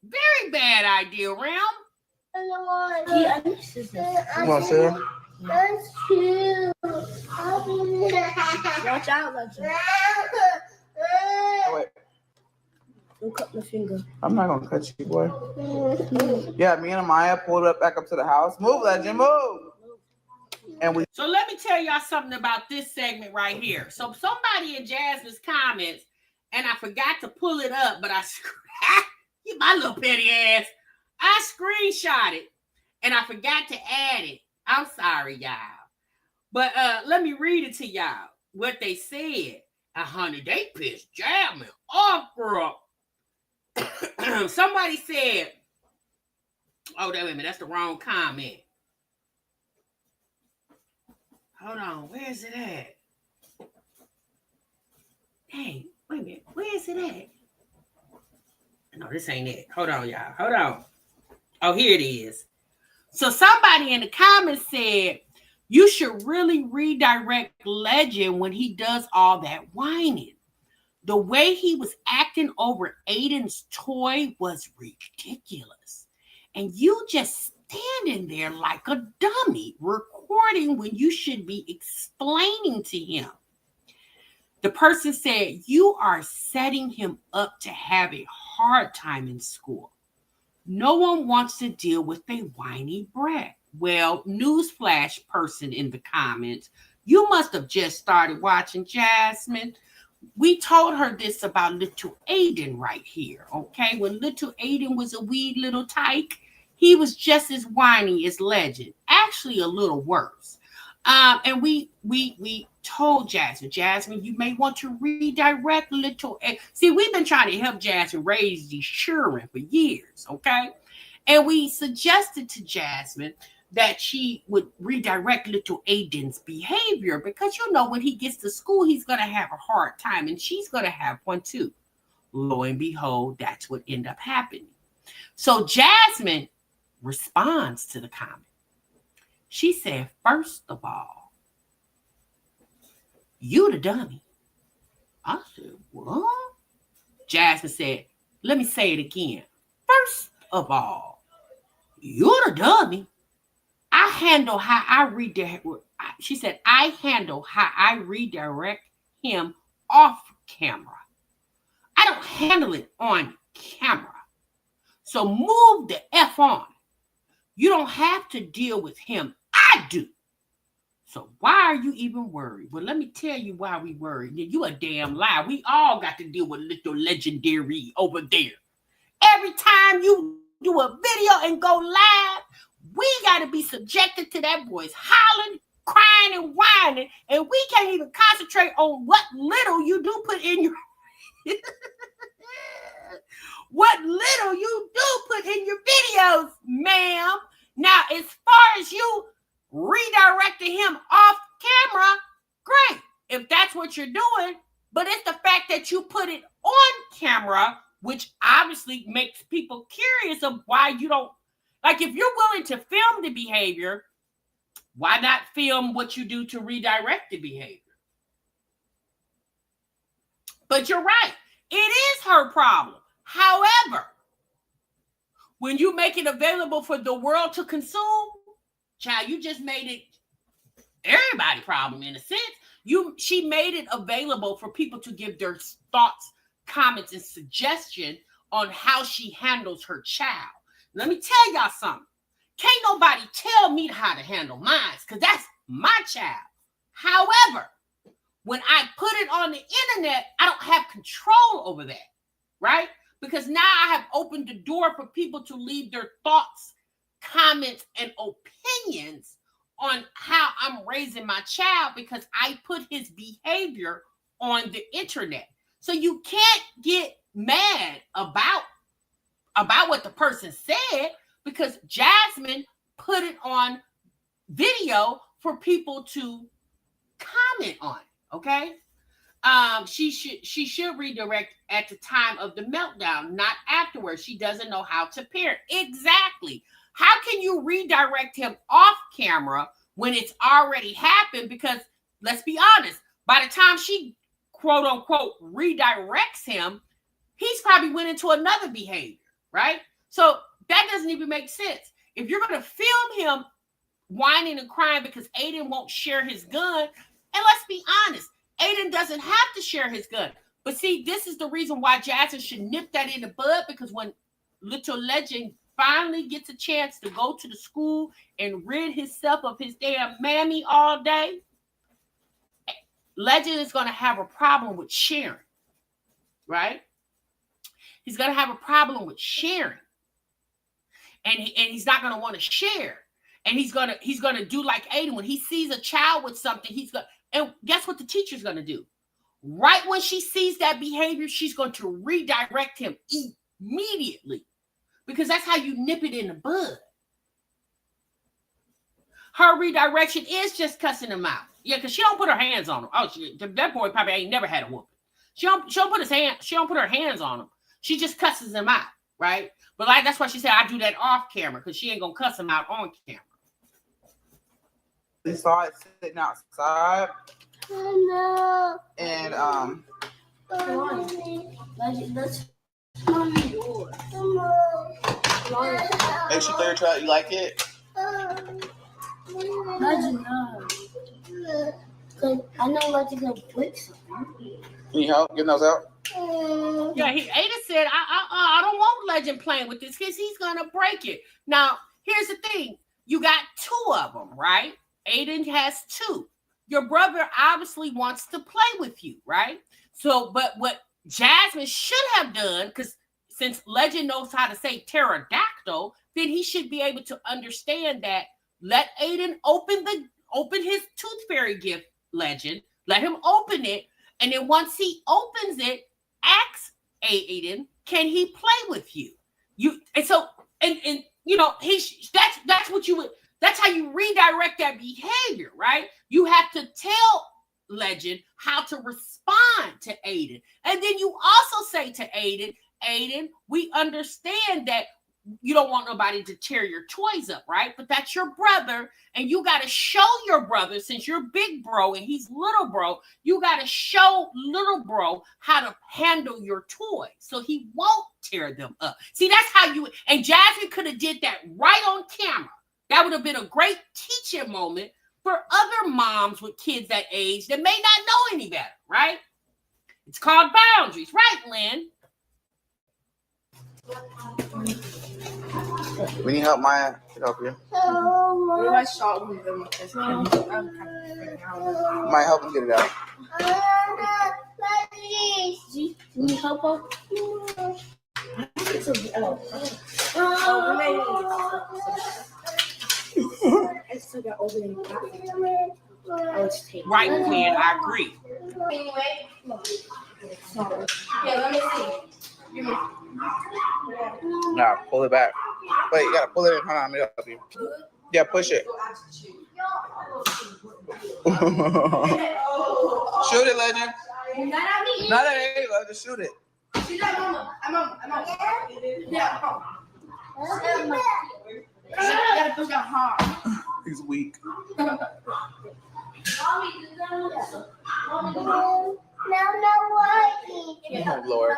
Very bad idea, Ram. Yeah, I miss this. You want to see him? That's cute. Watch out, Legend. Wait. Don't cut my finger. I'm not going to cut you, boy. Yeah, me and Amaya pulled up back up to the house. Move, Legend, move. And So let me tell y'all something about this segment right here. So somebody in Jasmine's comments, and I forgot to pull it up, but my little petty ass, I screenshot it, and I forgot to add it. I'm sorry, y'all. But let me read it to y'all, what they said. Honey, they pissed Jasmine off, girl. Somebody said, oh, wait a minute, that's the wrong comment. Hold on, where is it at? Hey, wait a minute, where is it at? No, this ain't it. Hold on, y'all. Hold on. Oh, here it is. So somebody in the comments said, you should really redirect Legend when he does all that whining. The way he was acting over Aiden's toy was ridiculous. And you just standing there like a dummy, recording when you should be explaining to him. The person said, you are setting him up to have a hard time in school. No one wants to deal with a whiny brat. Well, newsflash person in the comments, you must have just started watching Jasmine. We told her this about little Aiden right here, okay? When little Aiden was a wee little tyke, he was just as whiny as Legend, actually a little worse. And we told Jasmine, you may want to redirect little. See, we've been trying to help Jasmine raise these children for years, okay? And we suggested to Jasmine that she would redirect little Aiden's behavior because, you know, when he gets to school, he's going to have a hard time and she's going to have one too. Lo and behold, that's what ended up happening. So Jasmine responds to the comment. She said, first of all, you the dummy. I said, what? Jasmine said, let me say it again. First of all, you're the dummy. I handle how I redirect. She said, I handle how I redirect him off camera. I don't handle it on camera. So move the F on. You don't have to deal with him. I do. So why are you even worried? Well, let me tell you why we worried. You a damn lie. We all got to deal with little legendary over there. Every time you do a video and go live, we got to be subjected to that voice hollering, crying, and whining, and we can't even concentrate on what little you do put in your what little you do put in your videos, ma'am. Now, as far as you redirecting him off camera, great, if that's what you're doing. But it's the fact that you put it on camera, which obviously makes people curious of why you don't, like, if you're willing to film the behavior, why not film what you do to redirect the behavior? But you're right, it is her problem. However, when you make it available for the world to consume, child, you just made it everybody's problem in a sense. She made it available for people to give their thoughts, comments, and suggestions on how she handles her child. Let me tell y'all something. Can't nobody tell me how to handle mine, because that's my child. However, when I put it on the internet, I don't have control over that, right? Because now I have opened the door for people to leave their thoughts, comments, and opinions on how I'm raising my child, because I put his behavior on the internet. So you can't get mad about what the person said, because Jasmine put it on video for people to comment on it, okay? She should redirect at the time of the meltdown, not afterwards. She doesn't know how to parent. Exactly. How can you redirect him off camera when it's already happened? Because let's be honest, by the time she quote unquote redirects him, he's probably went into another behavior, right? So that doesn't even make sense. If you're going to film him whining and crying because Aiden won't share his gun, and let's be honest, Aiden doesn't have to share his gun. But see, this is the reason why Jazzy should nip that in the bud, because when little legend finally gets a chance to go to the school and rid himself of his damn mammy all day, Legend is going to have a problem with sharing, right? He's going to have a problem with sharing. And he's not going to want to share. And he's going to do like Aiden. When he sees a child with something, and guess what the teacher's going to do? Right when she sees that behavior, she's going to redirect him immediately, because that's how you nip it in the bud. Her redirection is just cussing him out. Yeah, because she don't put her hands on him. Oh, that boy probably ain't never had a whooping. She don't put her hands on him. She just cusses him out, right? But like that's why she said I do that off camera, because she ain't gonna cuss him out on camera. They saw it sitting outside. No. And Let's make sure third try. You like it? Legend, no. Cause I know Legend can break something. Need help getting those out? Yeah, Ada said I don't want Legend playing with this because he's gonna break it. Now, here's the thing: you got two of them, right? Aiden has two. Your brother obviously wants to play with you, right? So, but what Jasmine should have done, because since Legend knows how to say pterodactyl, then he should be able to understand that. Let Aiden open his tooth fairy gift, Legend. Let him open it, and then once he opens it, ask Aiden, can he play with you? That's what you would. That's how you redirect that behavior, right? You have to tell Legend how to respond to Aiden, and then you also say to Aiden, we understand that you don't want nobody to tear your toys up, right? But that's your brother, and you got to show your brother, since you're big bro and he's little bro, you got to show little bro how to handle your toys so he won't tear them up. See, that's how and Jazzy could have did that right on camera. That would have been a great teaching moment for other moms with kids that age that may not know any better, right? It's called boundaries, right, Lynn? We need help, Maya. Should help you. Might help him get it out. You need help? Right, Quinn, I agree. Yeah, let me see. Nah, pull it back. Wait, you gotta pull it in. Hold on, let me help you. Yeah, push it. Shoot it, Legend. Not at me. Not at me. Just shoot it. She's at Mama. I'm on. Yeah, come. You gotta push that hard. He's weak. Oh, Lord.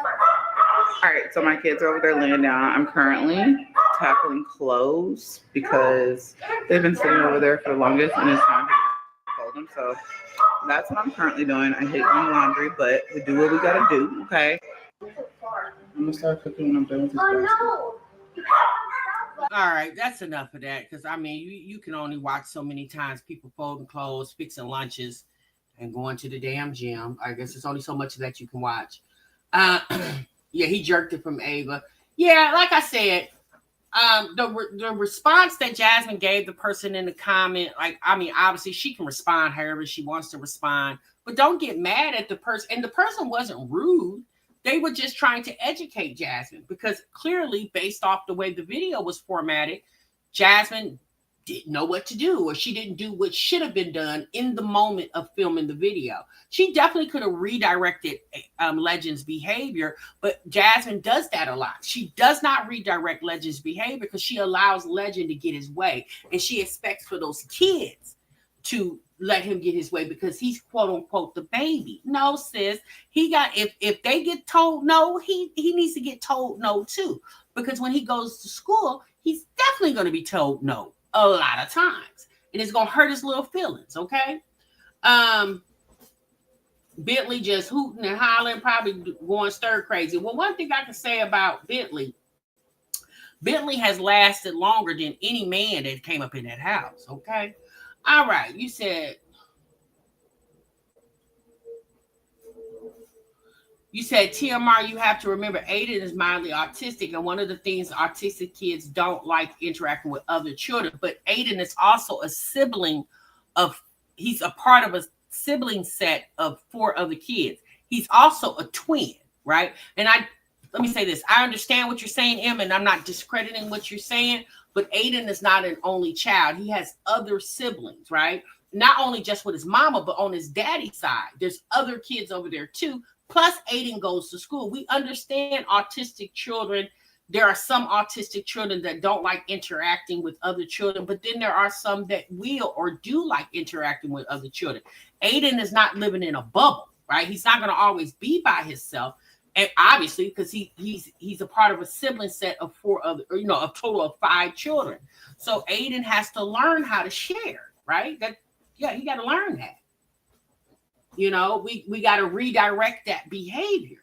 All right, so my kids are over there laying down. I'm currently tackling clothes because they've been sitting over there for the longest and it's time to fold them. So that's what I'm currently doing. I hate doing laundry, but we do what we gotta do, okay? I'm gonna start cooking when I'm done with this. All right, that's enough of that. Because I mean, you can only watch so many times people folding clothes, fixing lunches, and going to the damn gym. I guess there's only so much of that you can watch. Yeah, he jerked it from Ava. Yeah, like I said, the response that Jasmine gave the person in the comment, like, I mean, obviously she can respond however she wants to respond, but don't get mad at the person. And the person wasn't rude. They were just trying to educate Jasmine because clearly, based off the way the video was formatted, Jasmine didn't know what to do, or she didn't do what should have been done in the moment of filming the video. She definitely could have redirected Legend's behavior, but Jasmine does that a lot. She does not redirect Legend's behavior because she allows Legend to get his way, and she expects for those kids to let him get his way because he's quote unquote the baby. No, sis, he got if they get told no, he needs to get told no too, because when he goes to school, he's definitely going to be told no a lot of times, and it's going to hurt his little feelings. Okay. Bentley just hooting and hollering, probably going stir crazy. Well, one thing I can say about Bentley has lasted longer than any man that came up in that house. Okay. All right. You said TMR, you have to remember Aiden is mildly autistic, and one of the things autistic kids don't like interacting with other children. But Aiden is also a sibling he's a part of a sibling set of 4 other kids. He's also a twin, right? And let me say this. I understand what you're saying, Em, and I'm not discrediting what you're saying, but Aiden is not an only child. He has other siblings, right? Not only just with his mama, but on his daddy's side. There's other kids over there too. Plus, Aiden goes to school. We understand autistic children. There are some autistic children that don't like interacting with other children, but then there are some that will or do like interacting with other children. Aiden is not living in a bubble, right? He's not going to always be by himself. And obviously, because he's a part of a sibling set of 4 other, a total of 5 children. So Aiden has to learn how to share, right? He got to learn that. We got to redirect that behavior.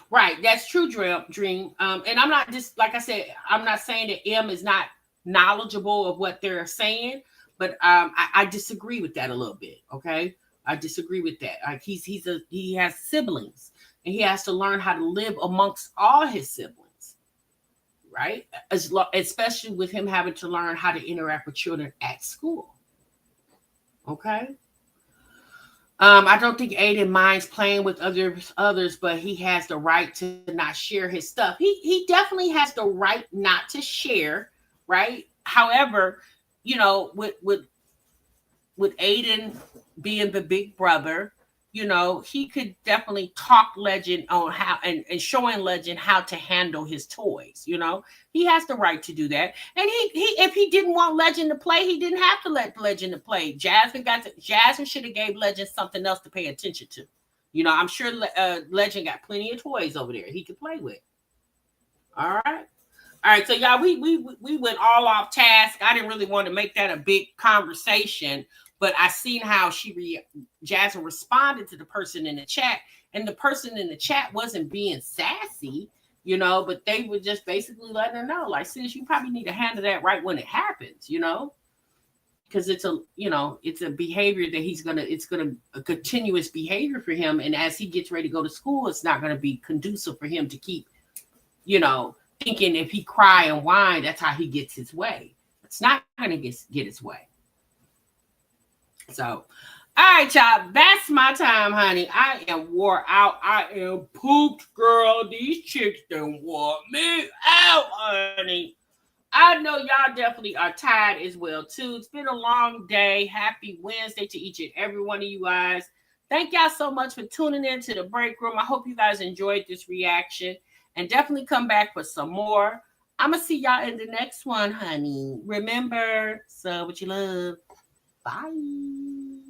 Right, that's true, Dream. And I'm not just, like I said, I'm not saying that M is not knowledgeable of what they're saying, but I disagree with that a little bit. Okay. I disagree with that. Like he has siblings, and he has to learn how to live amongst all his siblings, right? Especially with him having to learn how to interact with children at school. Okay. I don't think Aiden minds playing with others, but he has the right to not share his stuff. He definitely has the right not to share, right? However, with Aiden being the big brother, he could definitely talk Legend on how and showing Legend how to handle his toys. He has the right to do that. And he if he didn't want Legend to play, he didn't have to let Legend to play. Jasmine should have gave Legend something else to pay attention to. I'm sure Legend got plenty of toys over there he could play with. All right. So y'all, we went all off task. I didn't really want to make that a big conversation, But I seen how Jasmine responded to the person in the chat, and the person in the chat wasn't being sassy, you know, but they were just basically letting her know, like, sis, you probably need to handle that right when it happens, you know, because it's a, you know, it's a behavior that it's gonna a continuous behavior for him, and as he gets ready to go to school, it's not gonna be conducive for him to keep, you know, thinking if he cry and whine, that's how he gets his way. It's not gonna get his way. So, all right, y'all, that's my time, honey. I am wore out. I am pooped, girl. These chicks done wore me out, honey. I know y'all definitely are tired as well, too. It's been a long day. Happy Wednesday to each and every one of you guys. Thank y'all so much for tuning in to the break room. I hope you guys enjoyed this reaction, and definitely come back for some more. I'm going to see y'all in the next one, honey. Remember, so what you love. Bye.